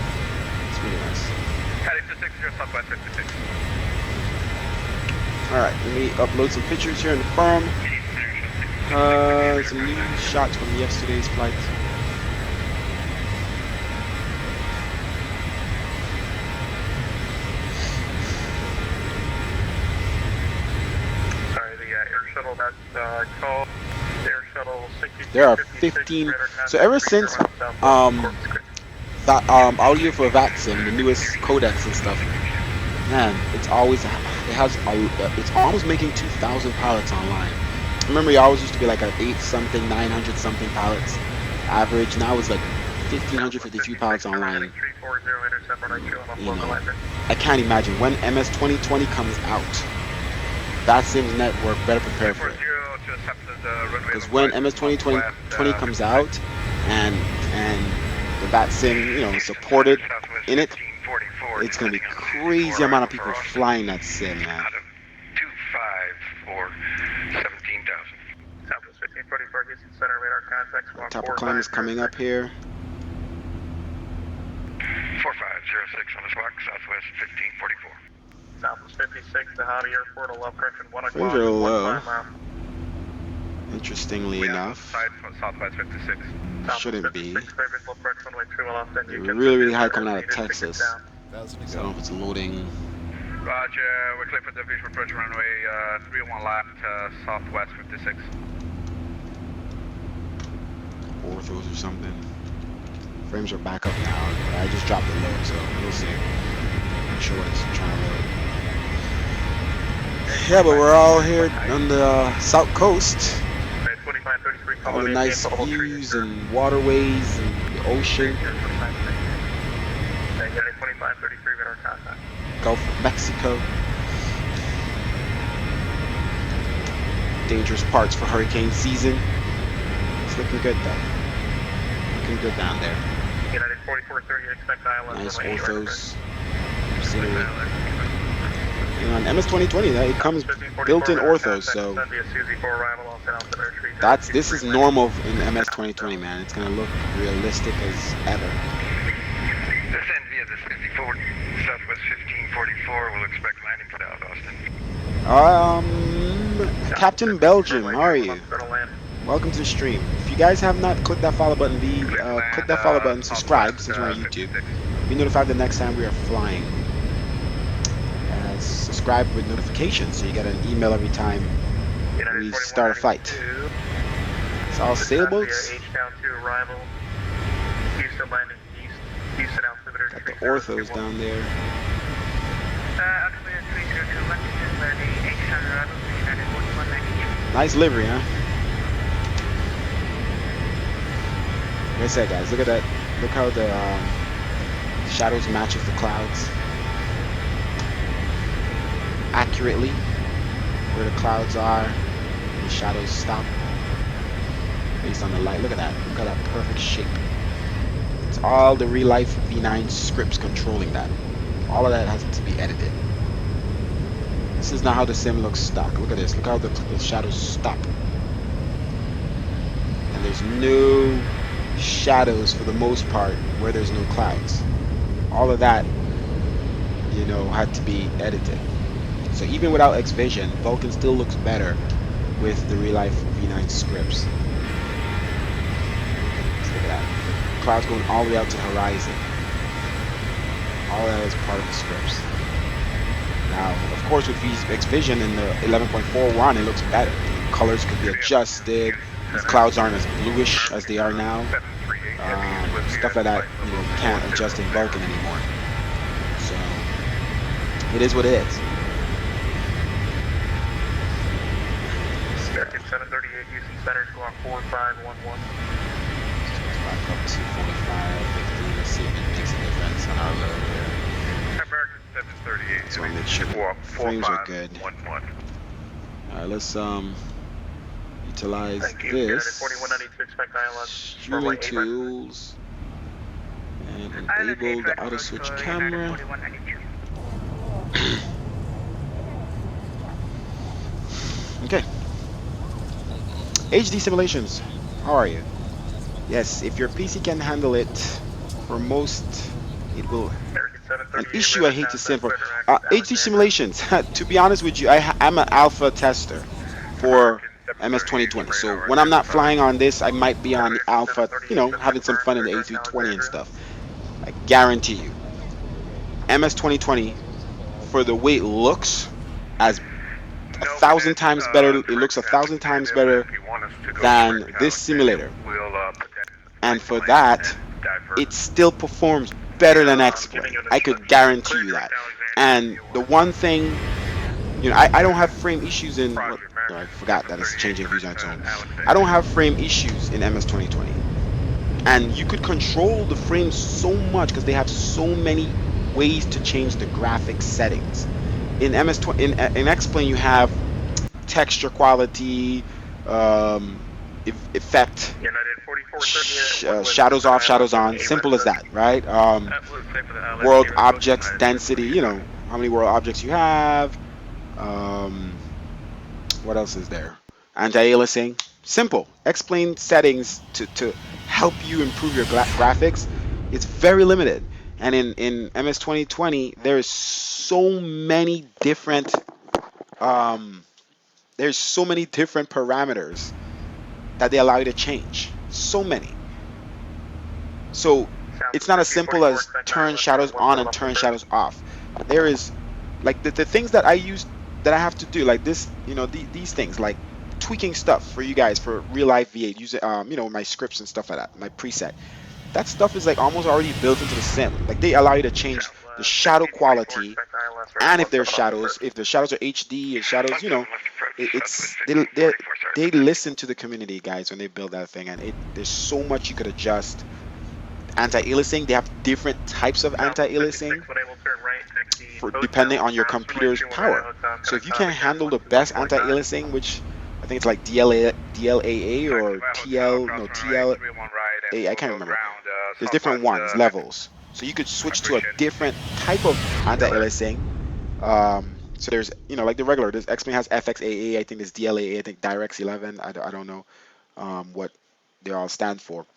It's really nice.
Heading to 60 Southwest 56.
Alright, let me upload some pictures here in the firm. Some new shots from yesterday's flight.
Sorry, the air shuttle that's called air shuttle 60.
There are 15. So ever since that audio for Vatsim, the newest codecs and stuff, man, it's almost making 2,000 pilots online. Remember, you always used to be like an 8 something, 900 something pilots average. Now it's like 1,553 pilots online. You know, I can't imagine when MS-2020 comes out. Vatsim's network better prepare for it. Because when MS-2020 comes out, and the Vatsim, you know, supported in it, it's gonna be crazy amount of people flying that sim, man.
25 or 17,000.
Southwest 1544, Houston Center, radar contacts.
Top of climb is coming up here.
4506 on the SWAC, Southwest 1544.
Southwest 56, the Hobby Airport, low correction 1 o'clock.
Frames are low.
1 mile.
Interestingly enough,
Side from Southwest 56.
shouldn't be.
56, favorite low correction, runway 2 mile left, then you
They're
can
really, really high
proceed
coming out of
to
Texas.
down.
So I don't know if it's loading.
Roger, we're clear for the visual approach runway 31 left, Southwest 56.
Orthos or something. Frames are back up now. I just dropped the load, so we'll see. Not sure what it's trying to load. Yeah, but we're all here on the south coast. All the nice views and waterways and the ocean. Gulf of Mexico. Dangerous parts for hurricane season. It's looking good though. Looking good down there. Nice orthos. Scenery. You know, on MS-2020, it comes built-in orthos, so this is normal in MS-2020, man. It's gonna look realistic as ever.
Descend via the 54, Southwest 1544. We'll expect landing for Austin.
Captain Belgium, how are you? Welcome to the stream. If you guys have not clicked that follow button, click that follow button, subscribe since we're on YouTube. Be notified the next time we are flying. Subscribe with notifications so you get an email every time we start a flight. It's all sailboats. Got the orthos down there. Nice livery, huh? Like I said, guys, look at that. Look how the shadows match with the clouds accurately. Where the clouds are, and the shadows stop. based on the light. Look at that. Look at that perfect shape. It's all the real life V9 scripts controlling that. All of that has to be edited. This is not how the sim looks stock. Look at this. Look how the shadows stop. And there's no shadows for the most part where there's no clouds. All of that, you know, had to be edited. So even without X-Vision, Vulkan still looks better with the real life V9 scripts. Let's look at that. Clouds going all the way out to the horizon. All that is part of the scripts. Now, of course, with X-Vision in the 11.41, it looks better. The colors could be adjusted. These clouds aren't as bluish as they are now. Stuff like that, you know, you can't adjust in Vulkan anymore. So, it is what it is.
738 Houston Center, squawk 4511.
Back up to 45, 50. Let's see if it makes a difference on our load here.
American 738.
So make sure the frames are good. Alright, let's utilize this streaming tools and enable the auto switch camera. Okay. HD simulations, how are you? Yes, if your PC can handle it, for most, it will. An issue I hate to sim for. HD simulations, to be honest with you, I'm an alpha tester for MS-2020. So when I'm not flying on this, I might be on the alpha, you know, having some fun in the A320 and stuff. I guarantee you. MS-2020, for the way it looks, as 1,000 times better. It looks 1,000 times better than this simulator, and for that, it still performs better than X-Plane. I could guarantee you that. And the one thing, you know, I don't have frame issues in. Well, no, I forgot that it's changing views on its own. I don't have frame issues in MS-2020, and you could control the frames so much because they have so many ways to change the graphics settings. In MS20 in X-Plane you have texture quality, effect, shadows off, shadows on, simple as that, right? World objects density, you know how many world objects you have. What else is there? Anti-aliasing, simple. X-Plane settings to help you improve your graphics. It's very limited. And in MS 2020, there's so many different parameters that they allow you to change. So many. So it's not as simple as turn shadows on and turn shadows off. There is like the things that I use that I have to do, like this, you know, these things like tweaking stuff for you guys for real life V8, using you know, my scripts and stuff like that, my preset. That stuff is like almost already built into the sim. Like they allow you to change the shadow quality, and if there's shadows, if the shadows are HD and shadows, you know, they listen to the community, guys, when they build that thing, and there's so much you could adjust. Anti-aliasing, they have different types of anti-aliasing for depending on your computer's power. So if you can't handle the best anti-aliasing, which I think it's like DLAA or TLA, I can't remember. There's different ones, levels. So you could switch to a different type of anti-aliasing. So there's, you know, like the regular, there's X-Men has FXAA, I think there's DLAA, I think DirectX 11, I don't know what they all stand for.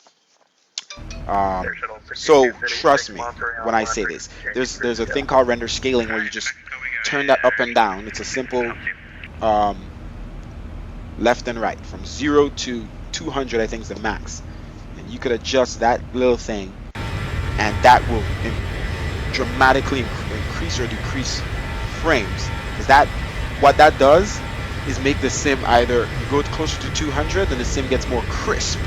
So trust me when I say this. There's a thing called render scaling where you just turn that up and down. It's a simple left and right from 0 to 200, I think is the max. And you could adjust that little thing, and that will dramatically increase or decrease frames. Because what that does is make the sim either you go closer to 200, then the sim gets more crisp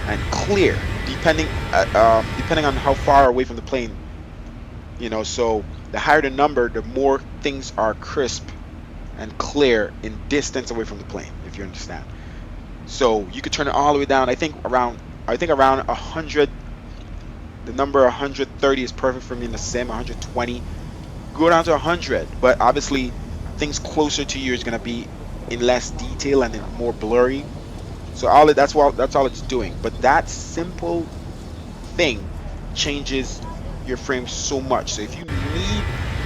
and clear, depending on how far away from the plane. You know, so the higher the number, the more things are crisp and clear in distance away from the plane, if you understand. So you could turn it all the way down. I think around 100. The number 130 is perfect for me in the sim. 120. Go down to 100, but obviously things closer to you is gonna be in less detail and in more blurry. So that's all it's doing. But that simple thing changes your frames so much. So if you need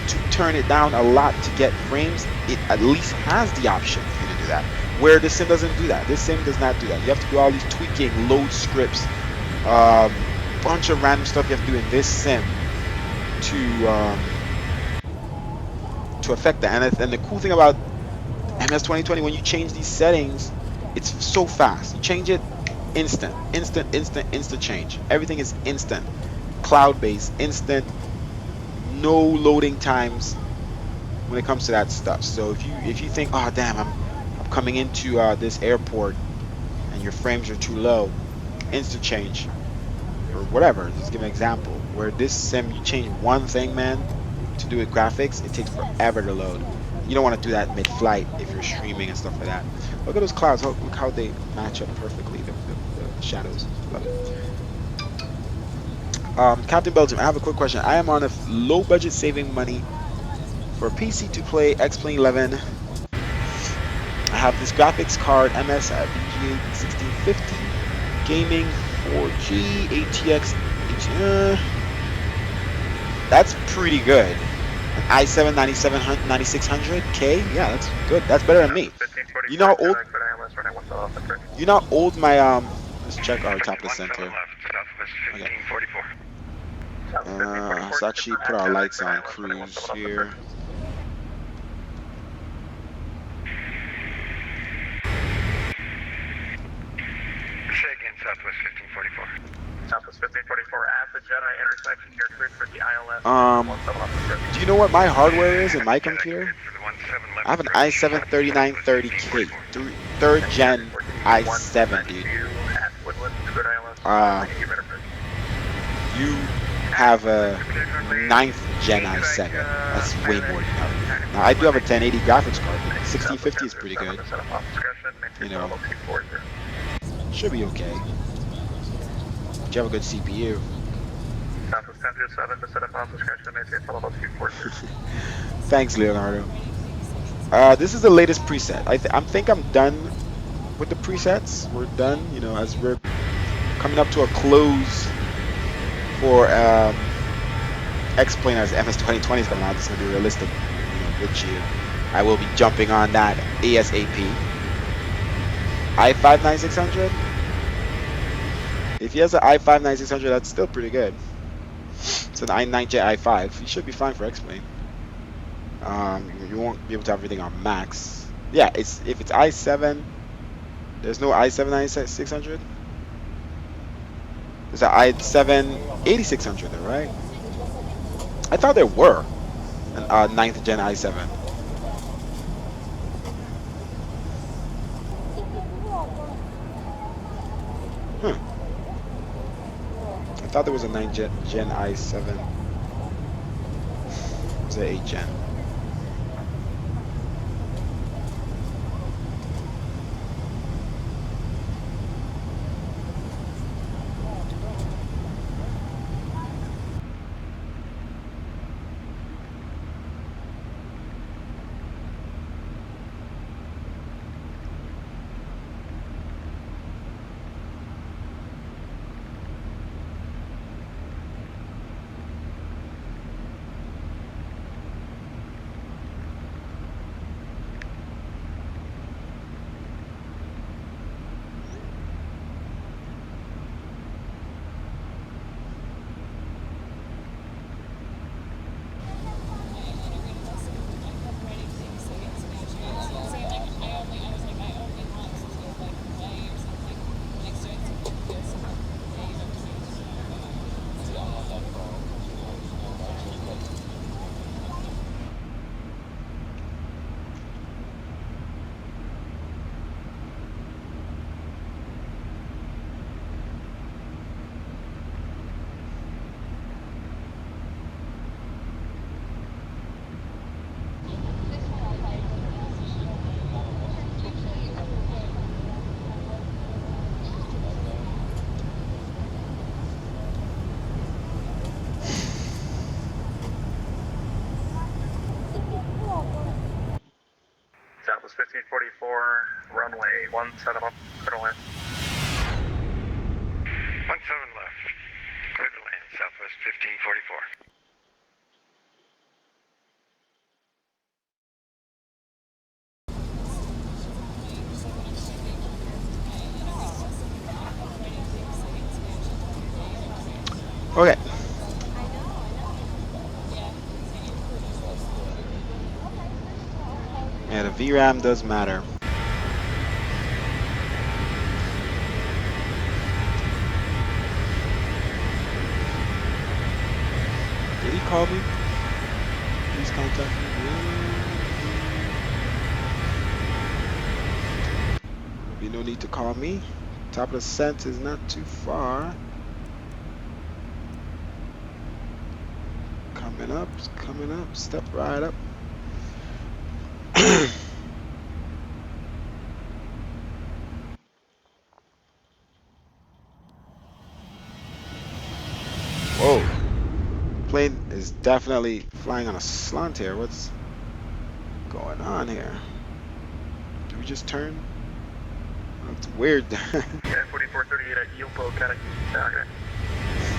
to turn it down a lot to get frames, it at least has the option for you to do that. Where this sim doesn't do that. This sim does not do that. You have to do all these tweaking, load scripts, bunch of random stuff you have to do in this sim to affect that. And the cool thing about MS 2020, when you change these settings, it's so fast. You change it, instant change. Everything is instant, cloud-based, instant, no loading times when it comes to that stuff. So if you think, oh damn, I'm coming into this airport and your frames are too low, instant change or whatever. Just give an example where this sim you change one thing, man, to do with graphics, it takes forever to load. You don't want to do that mid-flight if you're streaming and stuff like that. Look at those clouds. Look how they match up perfectly. The shadows. Love it. Captain Belgium, I have a quick question. I am on a low budget saving money for a PC to play X-Plane 11. I have this graphics card, MSVGA 1650, gaming 4G, ATX. That's pretty good. An i7 9600K? Yeah, that's good. That's better than me. You know how old? You know how old my Let's check our top of the center. Okay. Let's actually put our lights on cruise here.
Say again, Southwest 1544.
Southwest 1544 at the Jedi intersection. You're cleared for the ILS.
Do you know what my hardware is in my computer? I have an i7 3930K, third gen i7, dude. You have a 9th gen i7. That's way more than that. Now I do have a 1080 graphics card. 1650 is pretty good. You know, should be okay. But you have a good CPU. Thanks, Leonardo. This is the latest preset. I think I'm done with the presets. We're done, you know, as we're coming up to a close for X-Plane as MS 2020 is coming out. This is gonna be realistic, you know, with you. I will be jumping on that ASAP. i5 9600. If he has an i5 9600, that's still pretty good. It's an i9 Jet i5. You should be fine for X-Plane. You won't be able to have everything on max. Yeah, if it's i7, there's no i7 9600. There's an i7 8600 though, right? I thought there were an 9th gen i7. I thought there was a 9th gen i7. It's an 8th gen.
1544, runway 17 up, clear to land.
17 left. Clear to land, Southwest 1544.
Okay. Yeah, the VRAM does matter. Did he call me? Please contact me. There'll be no need to call me. Top of the scent is not too far. Coming up, step right up. Whoa. Plane is definitely flying on a slant here. What's going on here? Did we just turn? That's weird.
Yeah, 4438 at Yopo, Canada. Okay.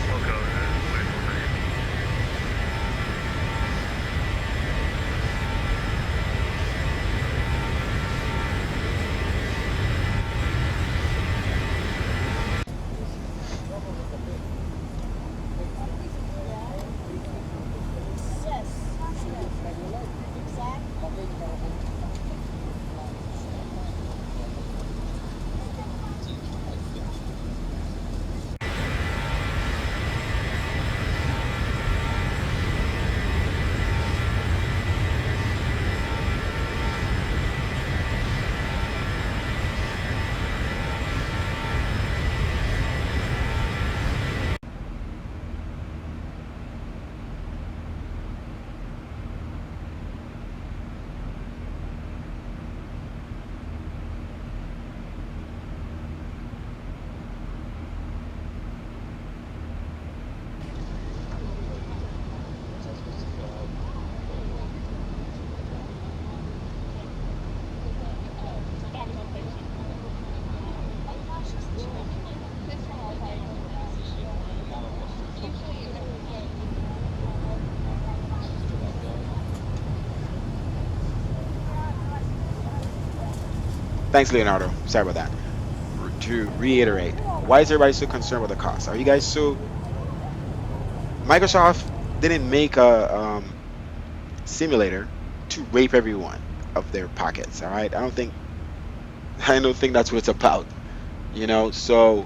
We'll go 4438.
Thanks, Leonardo. Sorry about that. To reiterate, why is everybody so concerned with the cost? Are you guys so... Microsoft didn't make a simulator to rape everyone of their pockets, all right? I don't think that's what it's about, you know? So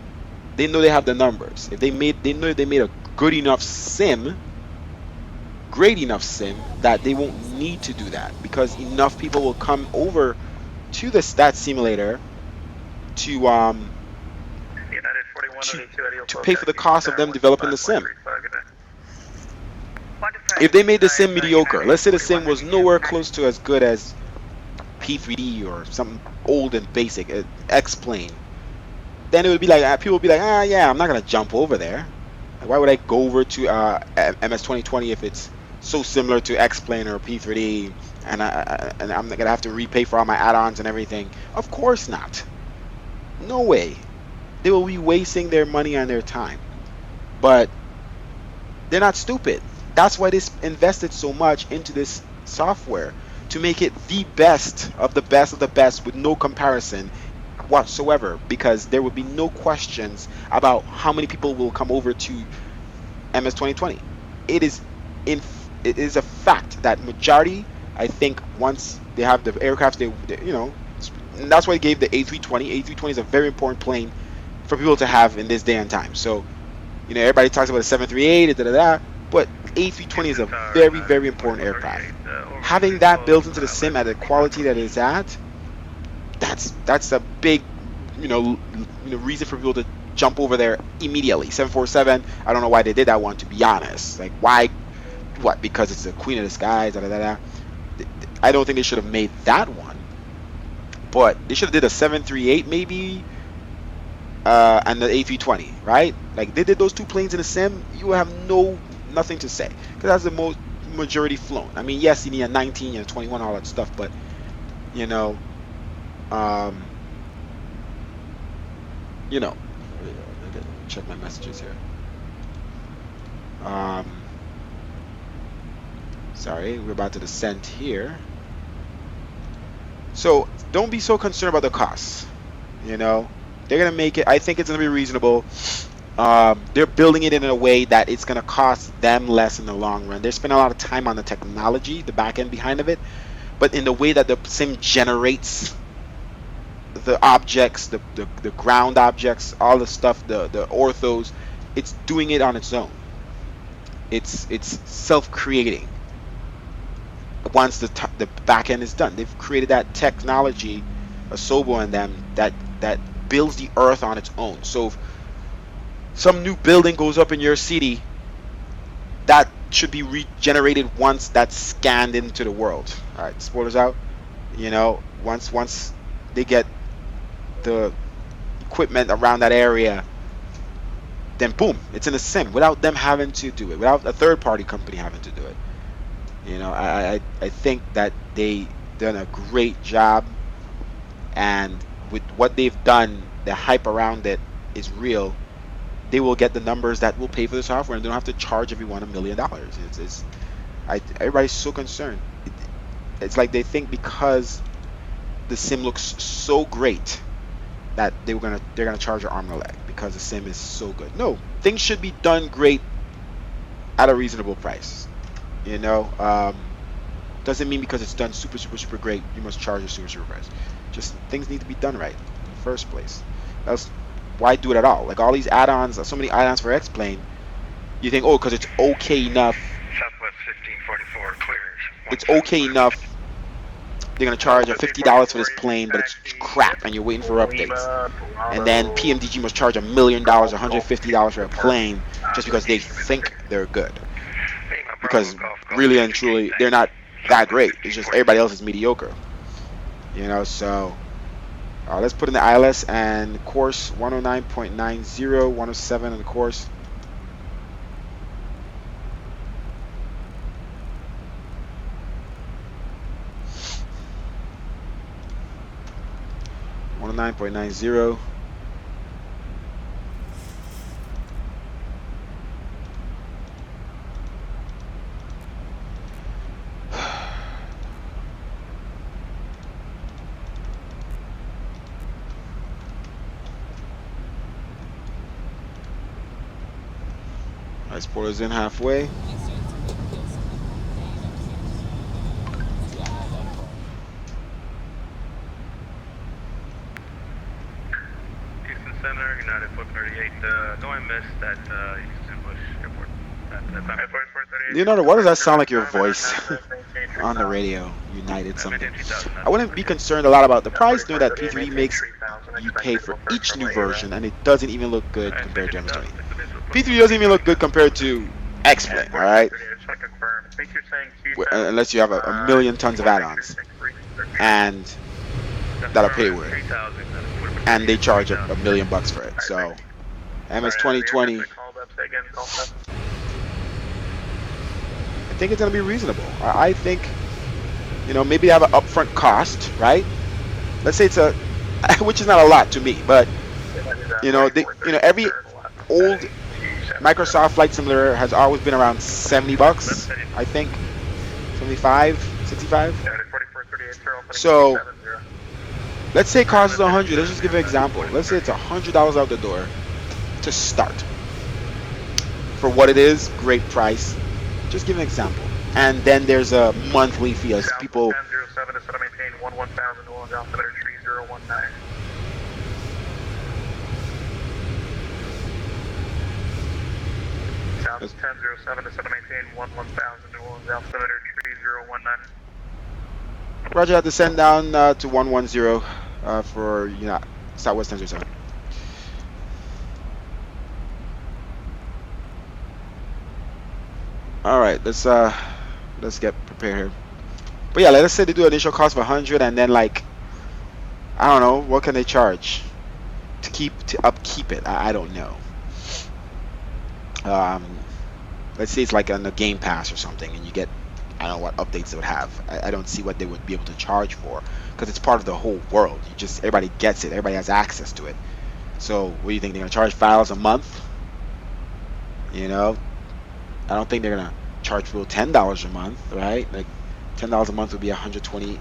they know they have the numbers. If they know they made a good enough sim, great enough sim, that they won't need to do that because enough people will come over to the stat simulator to pay for the cost of them developing the sim. If they made the sim mediocre, let's say the sim was nowhere close to as good as P3D or something old and basic, X-Plane, then it would be like, people would be like, yeah, I'm not gonna jump over there. Like, why would I go over to MS 2020 if it's so similar to X-Plane or P3D, and I'm gonna have to repay for all my add-ons and everything? Of course not. No way. They will be wasting their money and their time. But they're not stupid. That's why they invested so much into this software, to make it the best of the best of the best with no comparison whatsoever, because there would be no questions about how many people will come over to MS 2020. It is a fact that majority, I think, once they have the aircraft, they and that's why they gave the A320. A320 is a very important plane for people to have in this day and time. So, everybody talks about the 738, but A320 is a very, very important aircraft. Having that built into the sim at the quality that it's at, that's a big, reason for people to jump over there immediately. 747, I don't know why they did that one, to be honest. Like, why? What? Because it's the queen of the skies. I don't think they should have made that one, but they should have did a 738 maybe, and the A320, right? Like, they did those two planes in a sim, you have nothing to say, because that's the most majority flown. I mean, yes, you need a 19 and a 21, all that stuff, but Um, you know, I gotta check my messages here. Sorry, we're about to descend here. So don't be so concerned about the costs. You know, they're gonna make it. I think it's gonna be reasonable. They're building it in a way that it's gonna cost them less in the long run. They're spending a lot of time on the technology, the back end behind of it, but in the way that the sim generates the objects, the ground objects, all the stuff, the orthos, it's doing it on its own. It's self-creating. Once the back end is done, they've created that technology, a Sobo and them that builds the earth on its own. So if some new building goes up in your city, that should be regenerated once that's scanned into the world. All right, spoilers out. You know, once they get the equipment around that area, then boom, it's in a sim without them having to do it, without a third party company having to do it. You know, I think that they done a great job, and with what they've done, the hype around it is real. They will get the numbers that will pay for the software, and they don't have to charge everyone $1 million. Everybody's so concerned. It's like they think because the sim looks so great that they're gonna charge an arm and a leg because the sim is so good. No, things should be done great at a reasonable price. You know, doesn't mean because it's done super great you must charge a super price. Just things need to be done right in the first place. Else, why do it at all? Like all these add-ons, so many add-ons for X-Plane. You think, oh, because it's okay enough.
Southwest 1544 clears.
It's okay enough. They're gonna charge a $50 for this plane, but it's crap, and you're waiting for updates. And then PMDG must charge $1 million, $150 for a plane just because they think they're good. Because really and truly, they're not that great. It's just everybody else is mediocre. You know, so let's put in the ILS and course 109.90, 107 on the course. .90. Nice, spoilers in halfway.
Center, United 438. No, I missed that Houston Bush Airport.
You know, what does that sound like your voice on the radio? United something. I wouldn't be concerned a lot about the price, knowing that P3 makes you pay for each new version, and it doesn't even look good compared to MS-20. P3 doesn't even look good compared to X-Plane, alright? Unless you have a million tons of add-ons. And that'll pay for it. And they charge $1 million for it. So MS 2020, I think it's gonna be reasonable. I think, you know, maybe they have an upfront cost, right? Let's say it's which is not a lot to me, but you know, every old Microsoft Flight Simulator has always been around $70, I think, 75, 65. So let's say it costs $100. Let's just give an example. Let's say it's $100 out the door to start. For what it is, great price. Just give an example. And then there's a monthly fee as people.
South 1007 to 7maintain 11000 New Orleans altimeter 3019.
Roger, I have to send down to 110 for Southwest 1007. All right, let's get prepared here. But yeah, let's say they do initial cost of 100, and then like I don't know, what can they charge to upkeep it? I don't know. Let's say it's like on the Game Pass or something, and you get I don't know what updates they would have. I don't see what they would be able to charge for because it's part of the whole world. You just everybody gets it. Everybody has access to it. So what do you think they're gonna charge $5 a month? You know, I don't think they're gonna charge people $10 a month, right? Like $10 a month would be 120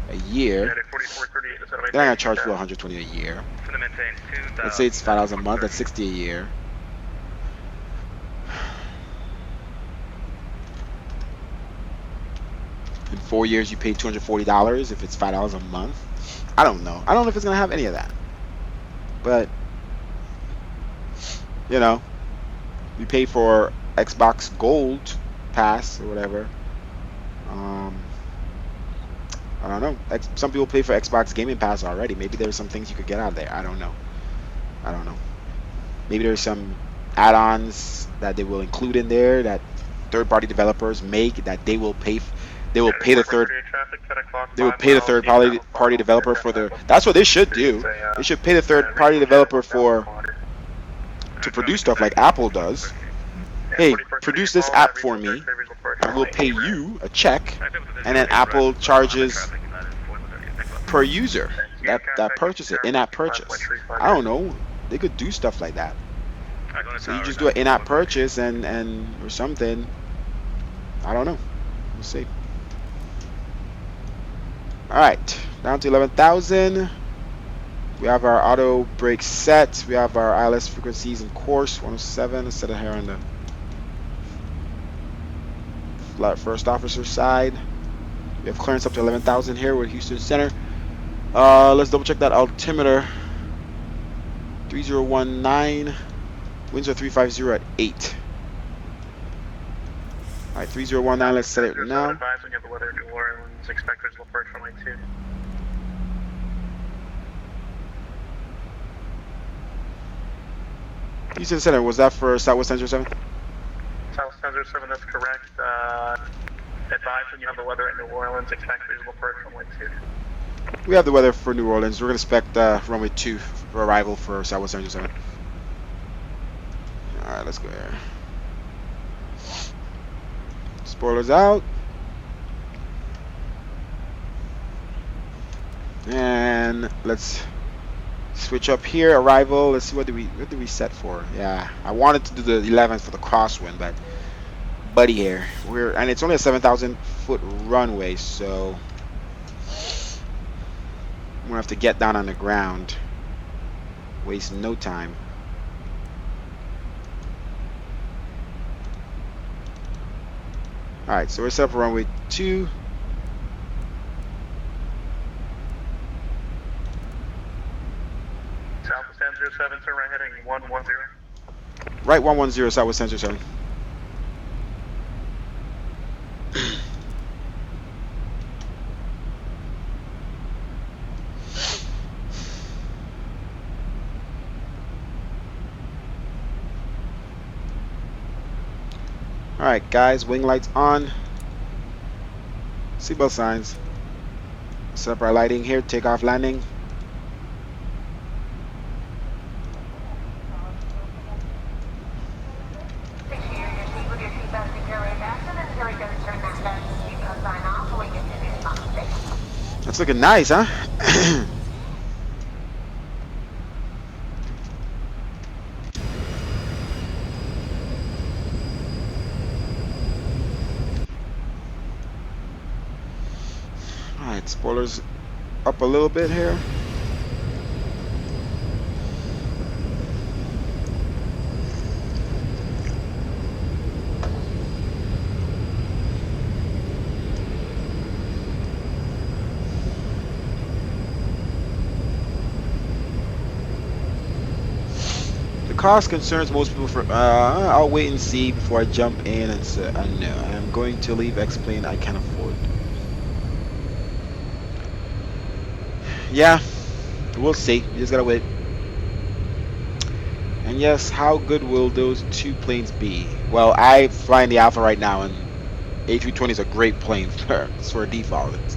a year.
United 4438 is that
They're not gonna charge people 120 a year.
for the maintain 2000.
Let's say it's $5 a month. That's 60 a year. In 4 years, you pay $240 if it's $5 a month. I don't know. I don't know if it's gonna have any of that. But you know, you pay for Xbox Gold Pass or whatever. I don't know. Some people pay for Xbox Gaming Pass already. Maybe there's some things you could get out of there. I don't know. I don't know. Maybe there's some add-ons that they will include in there that third-party developers make that they will pay. They will pay the third. They will pay the third-party developer for the. That's what they should do. They should pay the third-party developer to produce stuff like Apple does. Hey, produce this app for me. I will pay you a check, and then Apple charges per user that purchase it, in-app purchase. I don't know. They could do stuff like that. So you just do an in-app purchase and or something. I don't know. We'll see. All right, down to 11,000. We have our auto brake set. We have our ILS frequencies in course 107 instead of here on the flat first officer side. We have clearance up to 11,000 here with Houston Center. Let's double check that altimeter. 3019. Winds are 350 at 8. All right, 3019. Let's set it now. Houston Center, was that for Southwest 1007?
Southwest 1007, that's correct. Advise when you have the weather in New Orleans, expect visual approach runway 2.
We have the weather for New Orleans. We're going to expect runway 2 for arrival for Southwest 1007. All right, let's go here. Spoilers out. And let's switch up here. Arrival. Let's see what did we set for? Yeah, I wanted to do the 11th for the crosswind, but buddy here, and it's only a 7,000 foot runway, so I'm gonna have to get down on the ground. Waste no time. All right, so we're set up for runway 2.
Southwest 1007, sir, right heading 110.
Right 110, Southwest 1007. Alright guys, wing lights on. Seatbelt signs. Set up our lighting here, takeoff landing. That's looking nice, huh? Alright, spoilers up a little bit here. Cost concerns most people for I'll wait and see before I jump in and say no, I'm going to leave X-Plane. I can't afford. Yeah, we'll see. We just gotta wait. And yes, how good will those two planes be? Well, I fly in the Alpha right now, and A320 is a great plane for default. It's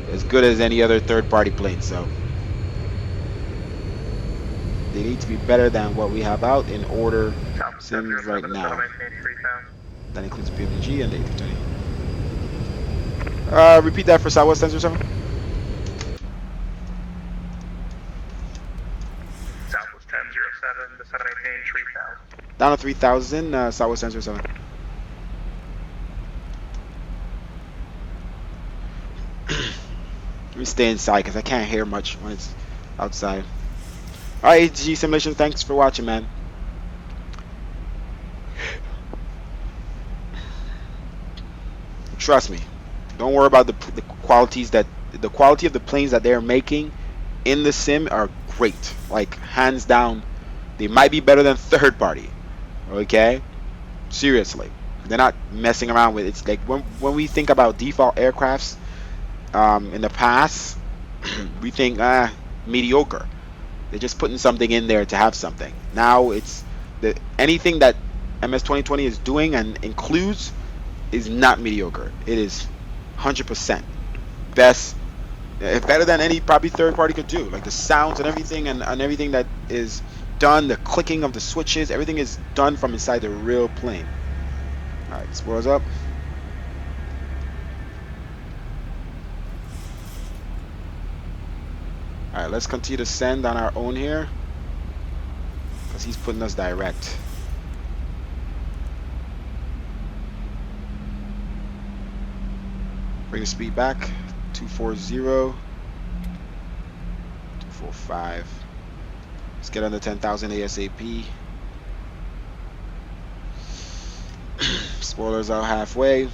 as good as any other third-party plane, so they need to be better than what we have out in order sims right now. That includes PMG and the A320. Repeat that for Southwest 1007.
Southwest 1007, the 718, 3000.
Down to 3,000, Southwest 1007. Let me stay inside because I can't hear much when it's outside. Alright, HG Simulation, thanks for watching, man. Trust me. Don't worry about the qualities that the quality of the planes that they're making in the sim are great. Like hands down, they might be better than third party. Okay? Seriously. They're not messing around with it. It's like when we think about default aircrafts in the past, we think mediocre. They're just putting something in there to have something. Now it's anything that MS 2020 is doing and includes is not mediocre. It is 100% best, better than any probably third party could do. Like the sounds and everything, and everything that is done, the clicking of the switches, everything is done from inside the real plane. All right, spoilers up. All right, let's continue to send on our own here because he's putting us direct. Bring the speed back. 240, 245. Let's get under 10,000 ASAP. Spoilers out halfway.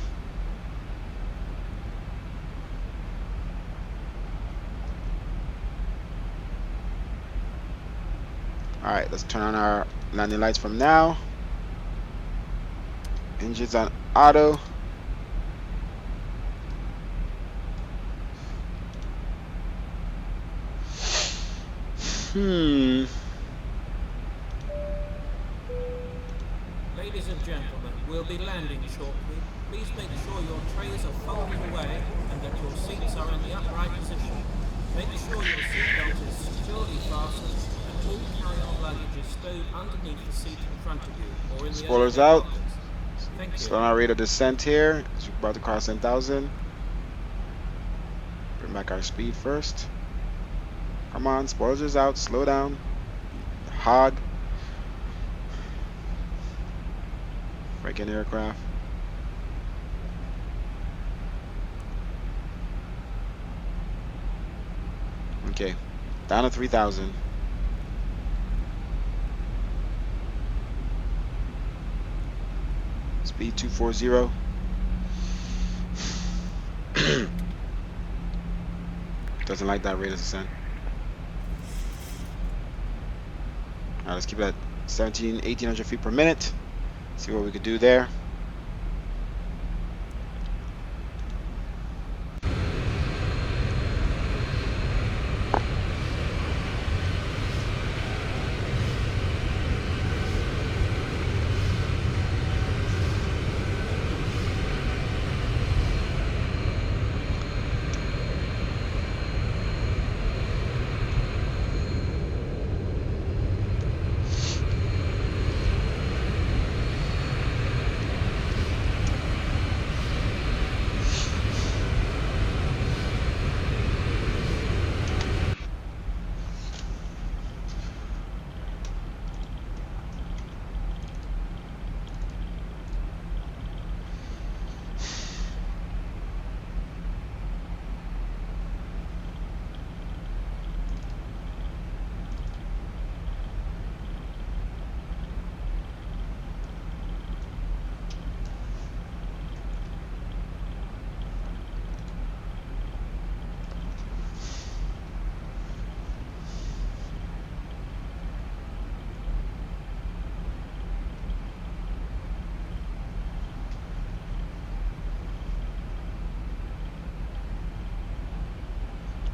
Alright, let's turn on our landing lights from now. Engines on auto.
Ladies and gentlemen, we'll be landing shortly. Please make sure your trays are folded away and that your seats are in the upright position. Make sure your seatbelt is securely fastened and all carry-on luggage is stowed underneath the seat in front of you or in the
Spoilers out.
Thank you.
Slow our rate of descent here. We're about to cross 10,000. Bring back our speed first. Come on, spoilers is out. Slow down. Hog. Breaking aircraft. Okay, down to 3,000. Speed 240. Doesn't like that rate of descent. Alright, let's keep it at 1,800 feet per minute. See what we could do there.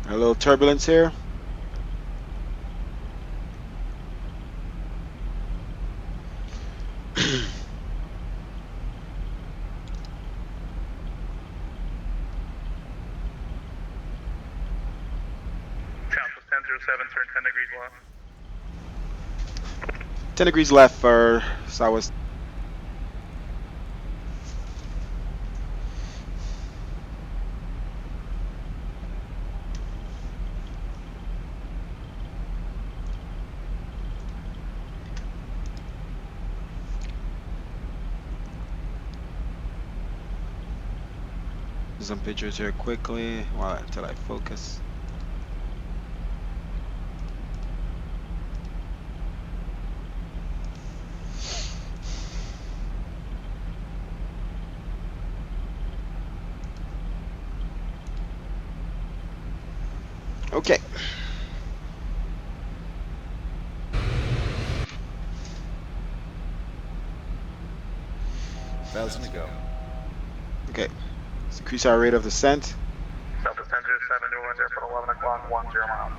A little turbulence here.
Southwest 1007, turn 10 degrees left.
10 degrees left for Southwest. some pictures here quickly until I focus. Okay.
Thousand to go.
Okay. Let's increase our rate of descent.
Southwest 1007 to 10 for 11 o'clock, 10 miles.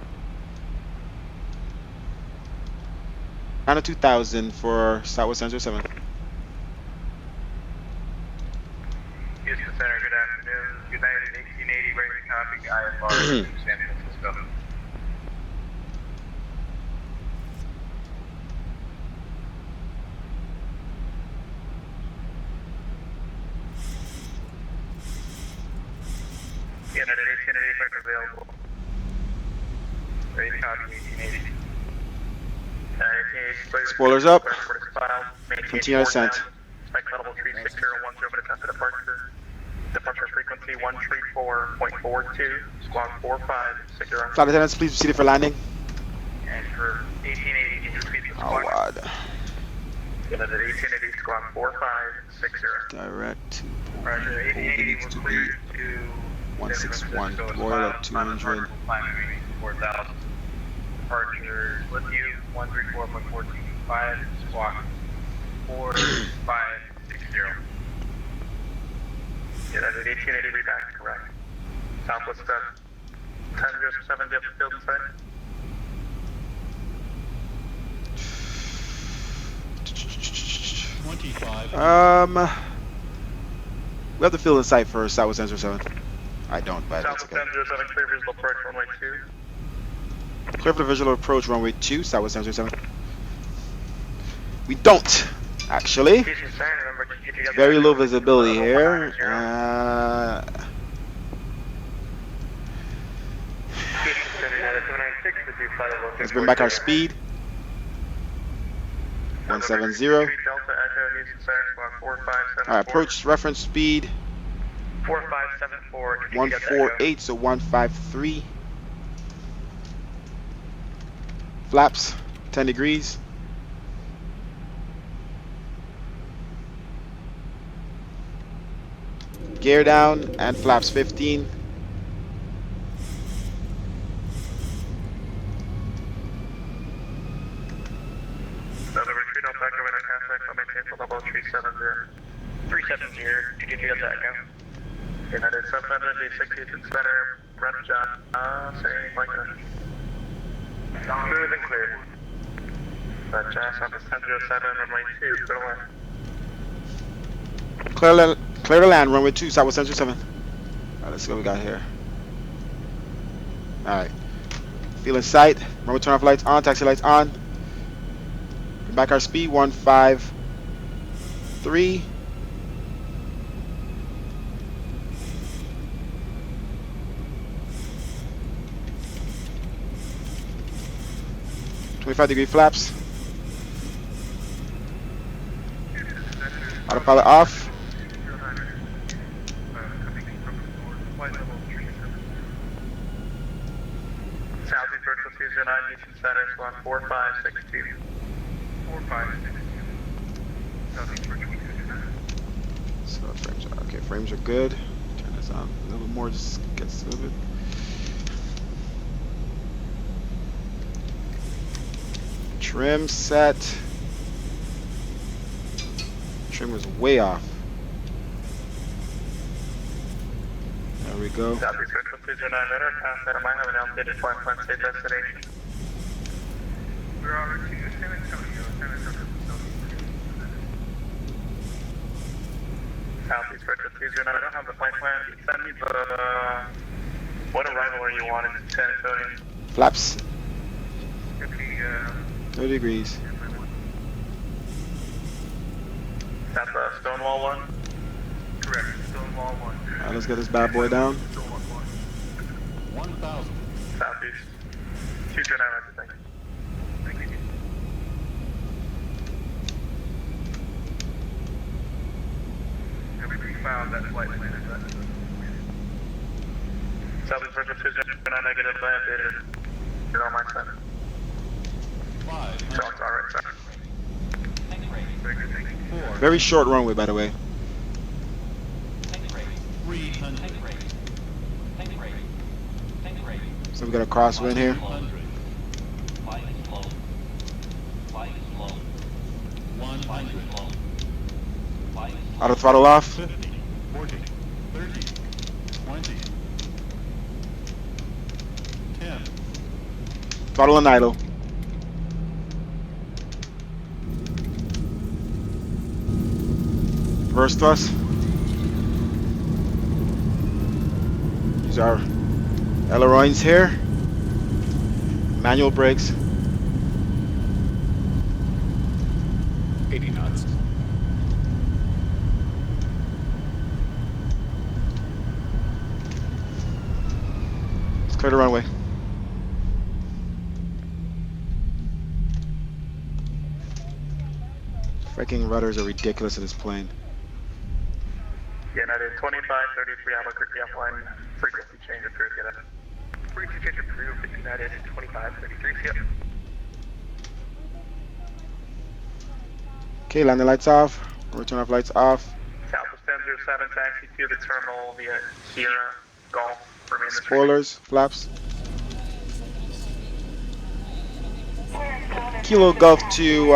Down to 2,000 for Southwest 1007.
Houston Center, good afternoon. United 1880, ready to copy IFR to San Francisco. United 1880, available. Ready to copy 1880. 1880,
Spoilers up.
Maintain
Continue descent.
Spec level 36010 over to departure. Departure frequency 134.42, squawk 4560.
Flight attendants, please proceed for landing.
And for 1880, can you repeat the
Oh,
squawk?
God.
United 1880, squawk 4560.
Direct to
Roger, 1880,
needs to
we're
be
cleared to
161.
San Francisco.
Royal at 200.
4,000. Departure with you 134.145, squawk 4560. United 1880, read back, correct. Southwest 1007, depth field in sight.
We have the field in sight for Southwest 1007. I don't, but that's
Southwest
okay.
1007, clear visual approach runway 2.
Clear for the visual approach runway 2, Southwest 1007. We don't, actually.
Houston Center, remember to get together.
Very low visibility here.
Houston Center, United 296, with you, flight level
Let's bring back our speed. 170.
Delta Echo, Houston Center, squawk 4574.
Alright, approach reference speed
4574.
148, so 153. Flaps 10 degrees. Gear down and flaps 15.
Southern retreat, I'll back over to contact, I'll maintain for level 370. 370, to get you to Echo. United 760, Houston Center, run John, saying like that. Smooth and clear. That Jazz on the 1007, runway 2, go away.
Clear the land, runway 2, Southwest 1007. Alright, let's see what we got here. Alright. Field in sight. Runway turn off lights on, taxi lights on. Bring back our speed, 153. .25-degree flaps. Autopilot off.
Southeast virtual 209, Houston Center, squawk 4562. 4562. Southeast virtual 209.
So frames are okay. Frames are good. Turn this on a little bit more. Just gets a little bit. Trim set. Trim was way off. There we go.
Southeast virtual 209, radar contact, I might have an outdated flight plan, state destination. We're on route to San Antonio, Southeast virtual 209, I don't have the flight plan. You can send me the, what arrival are you on in San Antonio?
Flaps.
50,
30 degrees.
Is that the Stonewall one? Correct, Stonewall 1.
Alright, let's get this bad boy down.
1,000.
Southeast. 229, I think. Thank you. Have we found that flight plan? Southeast Virgin 209 negative, landed. You're on my side.
500.
Charles, alright, sir.
Very short runway, by the way.
300.
So we got a crosswind here.
100. 100.
Auto throttle off.
50. 40. 30. 20. 10.
Throttle and idle. Reverse thrust. Use our ailerons here. Manual brakes.
80 knots.
Let's clear the runway. Freaking rudders are ridiculous in this plane.
United 2533 Albuquerque offline. Frequency change approved, United. Frequency change approved, United 2533, yep.
Okay, landing lights off. Return off lights off.
Southwest 1007 taxi to the terminal via Sierra Golf. Remain the
Spoilers, flaps. Kilo Golf to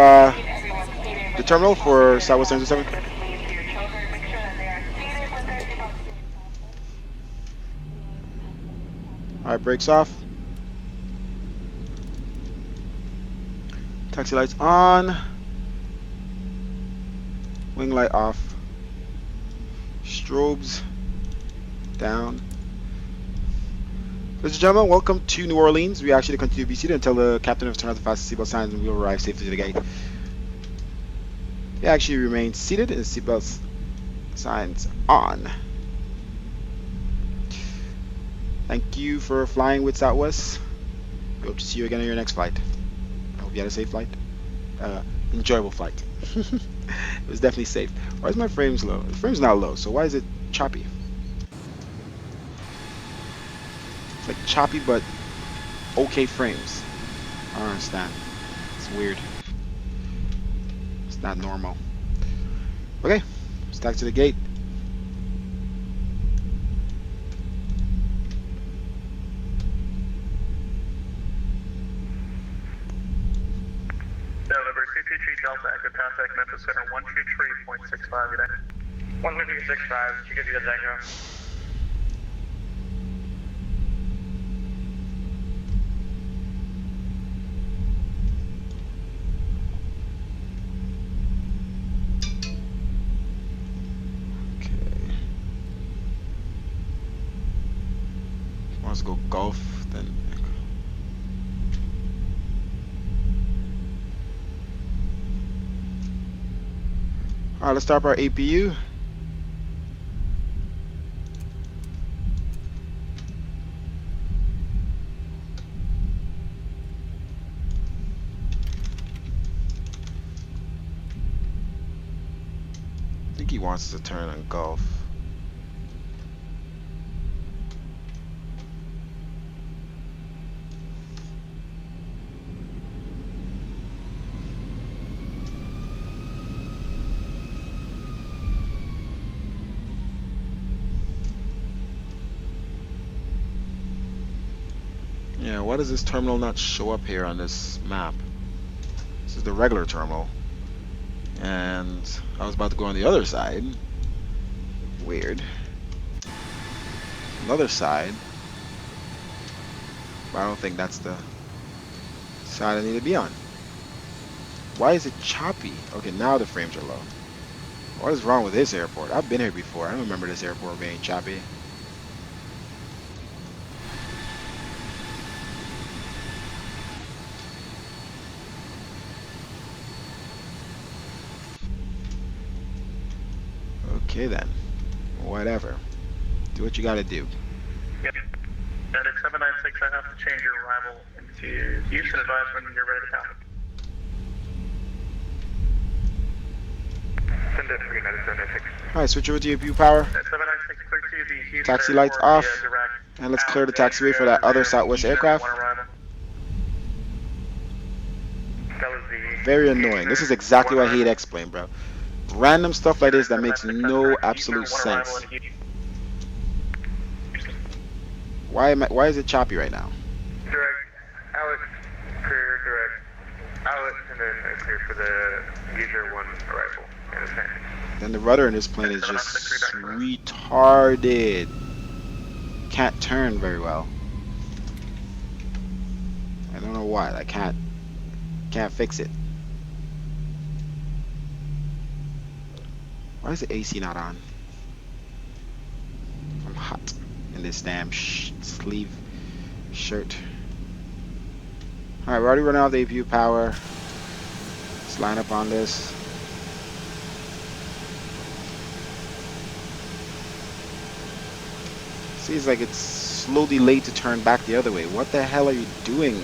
the terminal for Southwest 1007. Alright, brakes off. Taxi lights on. Wing light off. Strobes down. Ladies and gentlemen, welcome to New Orleans. We actually continue to be seated until the captain has turned out the fastest seatbelt signs and we will arrive safely to the gate. We actually remain seated and seatbelt signs on. Thank you for flying with Southwest. We hope to see you again on your next flight. I hope you had a safe flight. Enjoyable flight. It was definitely safe. Why is my frames low? The frame's not low, so why is it choppy? It's like choppy but okay frames. I don't understand. It's weird. It's not normal. Okay, let's back to the gate.
November 223 Delta, active contact Memphis Center 123.65, United. 123.65, you can do the Tango.
Okay. Wants to go golf, then. Alright, let's start our APU. I think he wants to turn on golf. Yeah, why does this terminal not show up here on this map? This is the regular terminal. And I was about to go on the other side. Weird. Another side. But I don't think that's the side I need to be on. Why is it choppy? Okay, now the frames are low. What is wrong with this airport? I've been here before. I don't remember this airport being choppy. Okay then. Whatever. Do what you gotta do.
Yep. United 796, I have to change your arrival into Houston. Advise when you're ready to count. Send it for United 796.
Alright, switch over to your view power.
796 clear to the Houston
Taxi lights
Airport
off.
via direct.
And let's clear the taxiway for that other Southwest aircraft. Very annoying. This is exactly why I hate X-Plane, bro. Random stuff like this that makes no absolute sense. Why is it choppy right now?
Direct, Alex, clear, direct, Alex, and then clear for the user 1 arrival.
Then the rudder in this plane is just retarded. Can't turn very well. I don't know why. I can't fix it. Why is the AC not on? I'm hot in this damn sleeve shirt. Alright, we're already running out of the APU power. Let's line up on this. Seems like it's slowly late to turn back the other way. What the hell are you doing?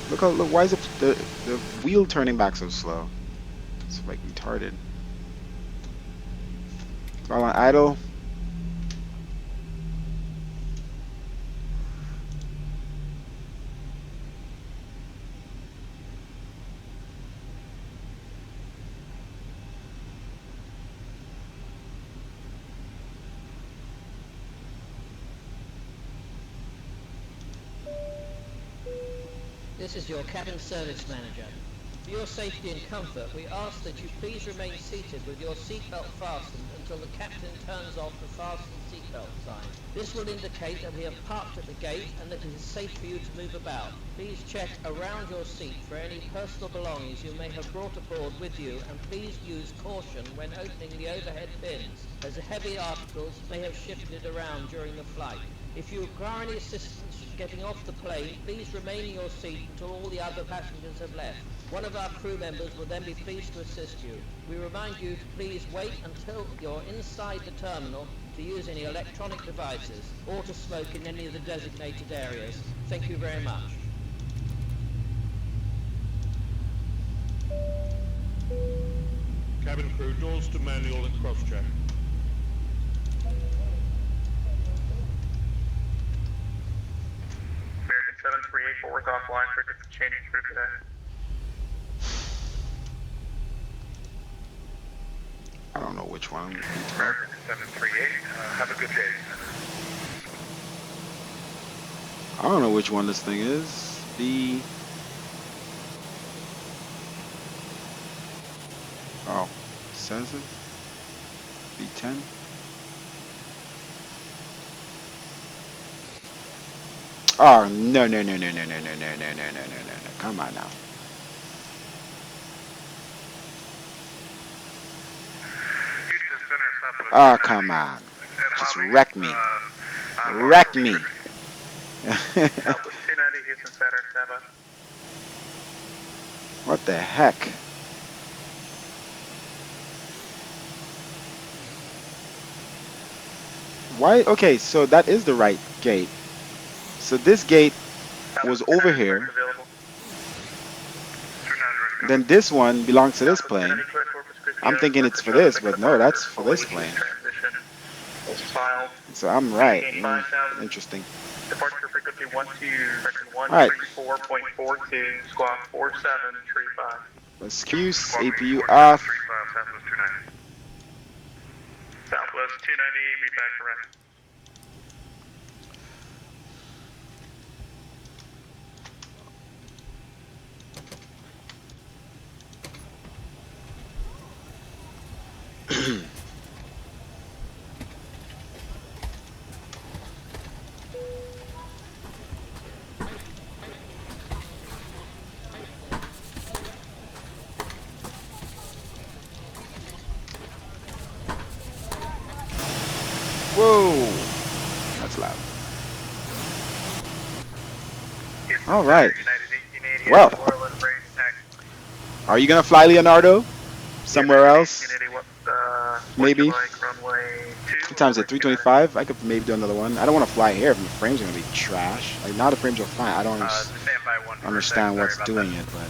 Look, why is the wheel turning back so slow? It's like retarded. All on idle.
This is your cabin service manager. For your safety and comfort, we ask that you please remain seated with your seatbelt fastened until the captain turns off the fasten seatbelt sign. This will indicate that we have parked at the gate and that it is safe for you to move about. Please check around your seat for any personal belongings you may have brought aboard with you, and please use caution when opening the overhead bins, as the heavy articles may have shifted around during the flight. If you require any assistance getting off the plane, please remain in your seat until all the other passengers have left. One of our crew members will then be pleased to assist you. We remind you to please wait until you're inside the terminal to use any electronic devices or to smoke in any of the designated areas. Thank you very much.
Cabin crew, doors to manual and cross-check.
American 738 forward offline for changing crew today.
I don't know which one.
American 738, have a good day.
I don't know which one this thing is. The... Oh, says it? B10? Oh, no. Come on now. Oh, come on. Just wreck me. Wreck me. What the heck? Why? Okay, so that is the right gate. So this gate was over here. Then this one belongs to this plane. I'm thinking it's for this, but no, that's for this plane. So I'm right. Interesting.
Departure frequency 124.42, squawk 4735.
Excuse, APU off.
Southwest 290, be back around.
Whoa, that's loud. All right. Well, are you gonna fly Leonardo somewhere else? Maybe. What time is it? 3:25. I could maybe do another one. I don't want to fly here if the frames are gonna be trash. Like now the frames are fine. I don't understand what's doing it, but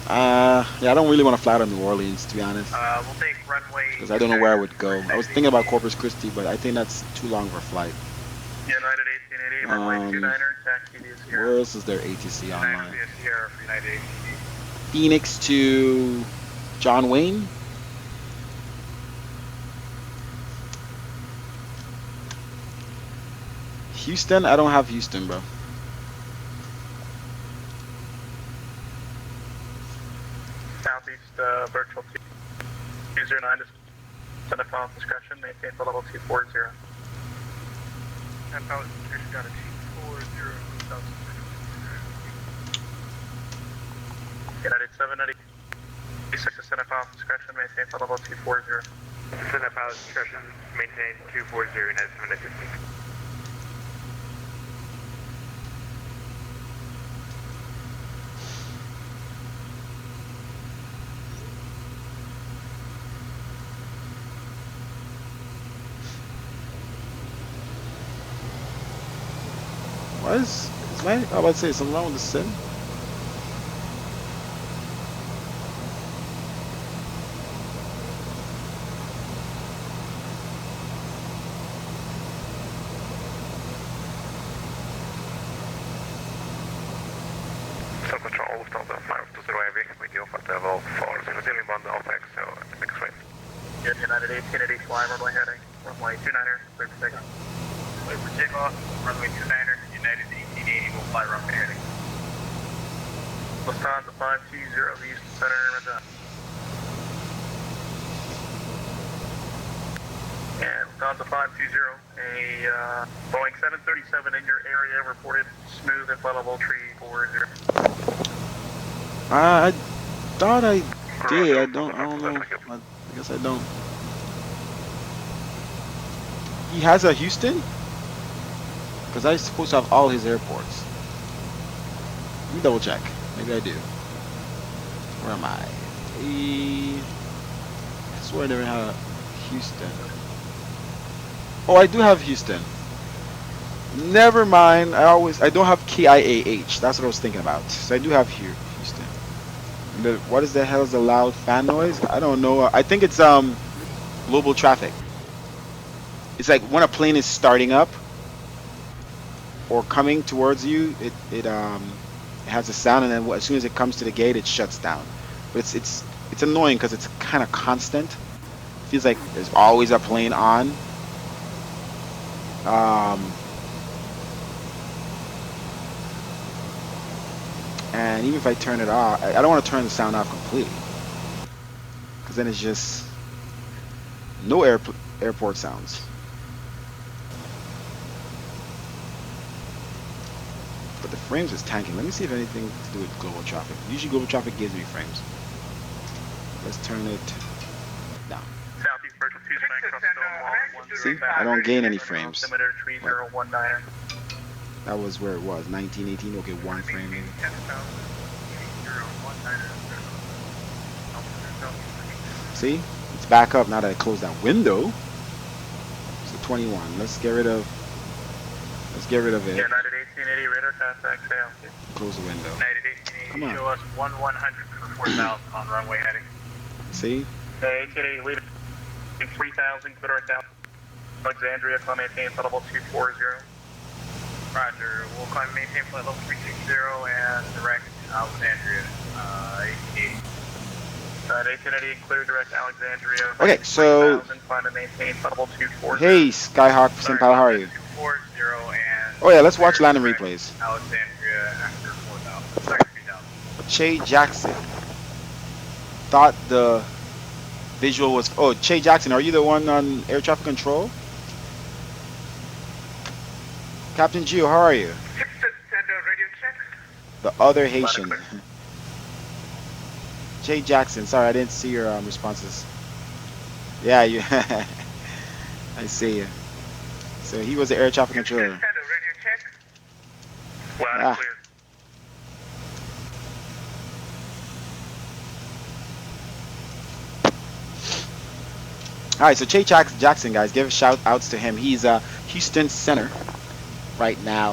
Yeah, I don't really want to fly out of New Orleans, to be honest,
We'll take runway.
because I don't know where I would go. I was thinking about Corpus Christi, but I think that's too long of a flight.
United 1880, runway 29er, taxi via Sierra.
Where else is there ATC online?
Via Sierra for United 1880.
Phoenix to John Wayne. Houston? I don't have Houston, bro.
Southeast virtual 209 to send a final discretion, maintain for level 240. And power discretion down to 240, United 796 to send a final discretion, maintain for level 240. Send a power discretion, maintain 240, United 796.
What is my? I was about to say something wrong with the sim.
So control, Delta 520 Heavy, we deal at level 4, so ceiling bond Delta, so next way. United 1880, fly runway heading, runway 29er, clear for takeoff. Clear for takeoff, runway 29er, United 1880 will fly runway heading. Lufthansa 520, Houston Center, Madrid. And Lufthansa 520, a Boeing 737 in your area, reported smooth and flyable 340.
I thought I did. I don't know. I guess I don't. He has a Houston? Because I'm supposed to have all his airports. Let me double check. Maybe I do. Where am I? I swear I never had a Houston. Oh, I do have Houston. Never mind. I don't have KIAH. That's what I was thinking about. So I do have here Houston. And what is the hell is the loud fan noise? I don't know. I think it's global traffic. It's like when a plane is starting up or coming towards you, it has a sound, and then as soon as it comes to the gate, it shuts down. But it's annoying because it's kind of constant. It feels like there's always a plane on. And even if I turn it off, I don't want to turn the sound off completely, because then it's just no airport sounds. But the frames is tanking. Let me see if anything to do with global traffic. Usually global traffic gives me frames. Let's turn it down. See, I don't gain any frames. That was where it was, 1918. Okay, one frame maybe. See, it's back up now that I closed that window. So 21. Let's get rid of it.
United 1880 radar contact fail.
Close the window.
United 1880,
Come on.
show us 1100 for 4,000 on runway heading.
See?
1880 leaving 3,000, clear our down. Alexandria, climb maintain flight level 240. Roger, we'll climb maintain flight level 360 and direct Alexandria, 1880. 1880, clear direct Alexandria.
Okay, so.
Climb and maintain flight level 240.
Hey, Skyhawk, Simpal, how are you?
240 and.
Oh yeah, let's watch landing replays.
Alexandria after 4,000. 3,000.
Che Jackson thought the visual was. Oh, Che Jackson, are you the one on air traffic control? Captain Gio, how are you? The other Haitian. Che Jackson, sorry, I didn't see your responses. Yeah, you. I see you. So he was the air traffic controller. Ah. All right, so Che Jackson, guys, give shout outs to him. He's Houston center right now.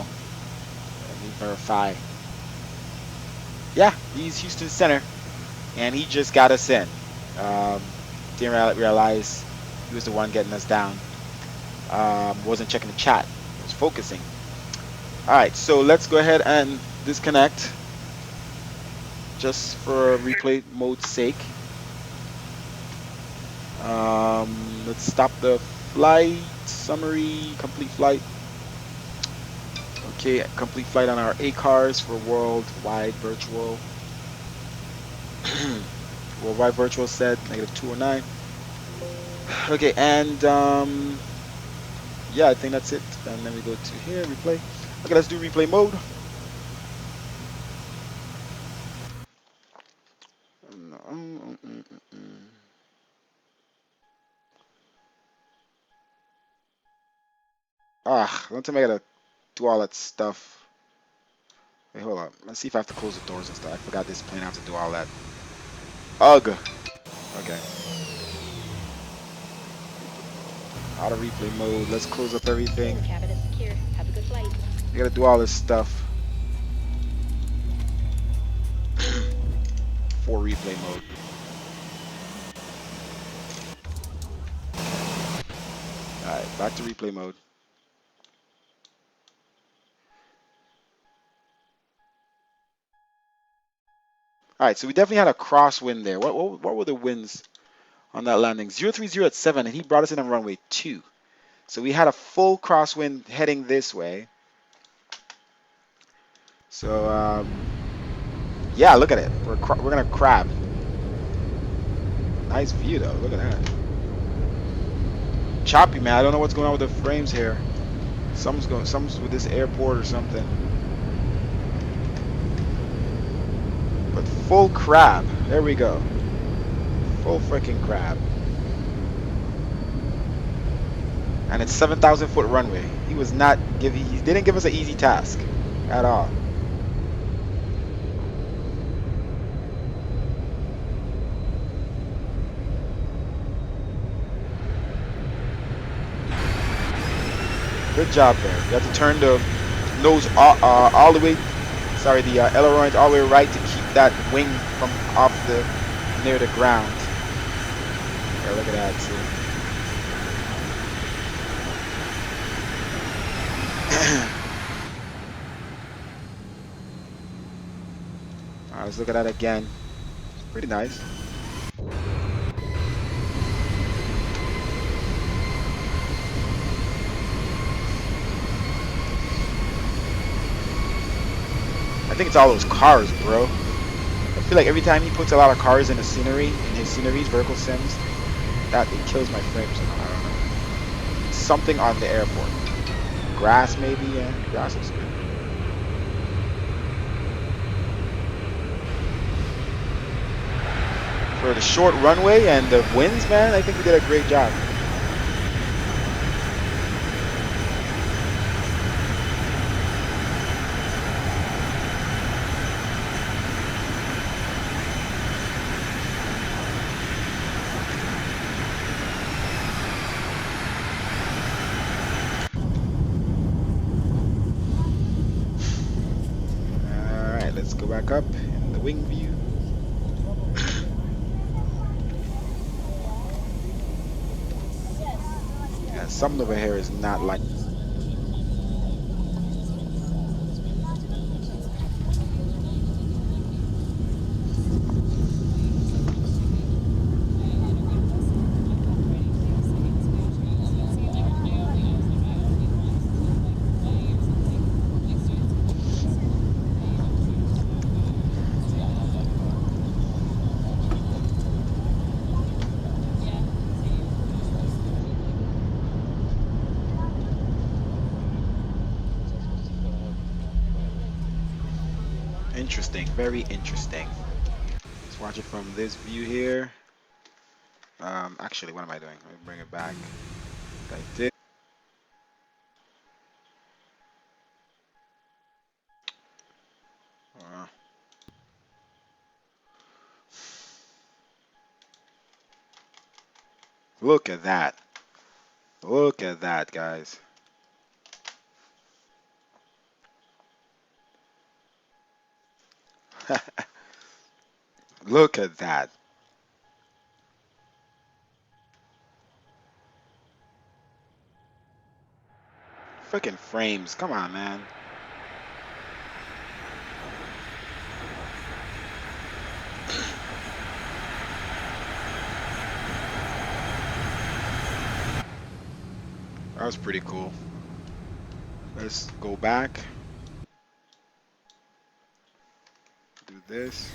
Let me verify. Yeah, he's Houston center. and he just got us in. Didn't realize he was the one getting us down. Wasn't checking the chat. Was focusing. All right, so let's go ahead and disconnect just for replay mode's sake. Let's stop the flight summary. Complete flight. Okay, complete flight on our A cars for worldwide virtual. Worldwide virtual said -209. Okay, and yeah, I think that's it. And then we go to here, replay. Okay, let's do replay mode. Don't tell me I gotta do all that stuff. Wait, hold up. Let's see if I have to close the doors and stuff. I forgot this plane. I have to do all that. Ugh. Okay. Out of replay mode. Let's close up everything.
Cabin is secure. Have a good flight.
You gotta do all this stuff for replay mode. Alright, back to replay mode. Alright, so we definitely had a crosswind there. What were the winds on that landing? 030 at 7, and he brought us in on runway 2. So we had a full crosswind heading this way. So, yeah, look at it. We're gonna crab. Nice view, though. Look at that. Choppy, man. I don't know what's going on with the frames here. Something's with this airport or something. But full crab. There we go. Full freaking crab. And it's 7,000 foot runway. He didn't give us an easy task at all. Good job there. You have to turn the nose all the way. Sorry, the ailerons all the way right to keep that wing from off near the ground. Yeah, look at that too. All right, let's look at that again. It's pretty nice. I think it's all those cars, bro. I feel like every time he puts a lot of cars in the scenery, in his sceneries, vertical sims, that it kills my frames. I don't know. It's something on the airport. Grass, maybe. Yeah, grass is good. For the short runway and the winds, man, I think we did a great job. Alright, let's go back up in the wing view. Yeah, something over here is not like. Interesting, very interesting. Let's watch it from this view here. Actually, what am I doing? Let me bring it back like this. Uh, Look at that. Look at that, guys. Look at that. Freaking frames. Come on, man. That was pretty cool. Let's go back. Do this.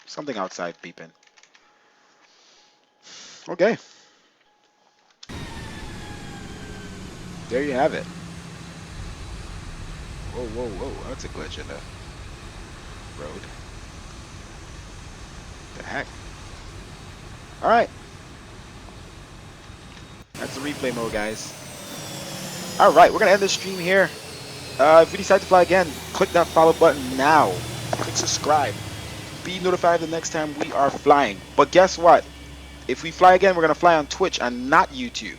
Something outside beeping. Okay. There you have it. Whoa, whoa, whoa. That's a glitch in the road. The heck? Alright. That's the replay mode, guys. Alright, we're going to end this stream here. If we decide to fly again, click that follow button now. Click subscribe. Be notified the next time we are flying. But guess what? If we fly again, we're going to fly on Twitch and not YouTube.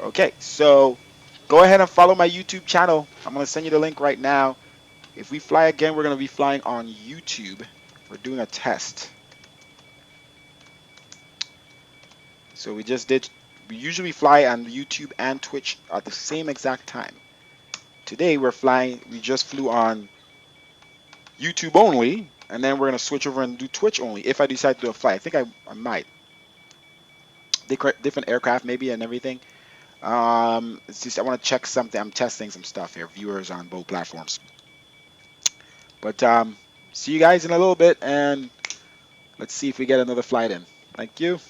Okay, so go ahead and follow my YouTube channel. I'm going to send you the link right now. If we fly again, we're going to be flying on YouTube. We're doing a test. So we usually fly on YouTube and Twitch at the same exact time. Today we just flew on YouTube only, and then we're going to switch over and do Twitch only if I decide to do a flight. I think I might. Different aircraft maybe and everything. It's just I want to check something. I'm testing some stuff here. Viewers on both platforms. But see you guys in a little bit, and let's see if we get another flight in. Thank you.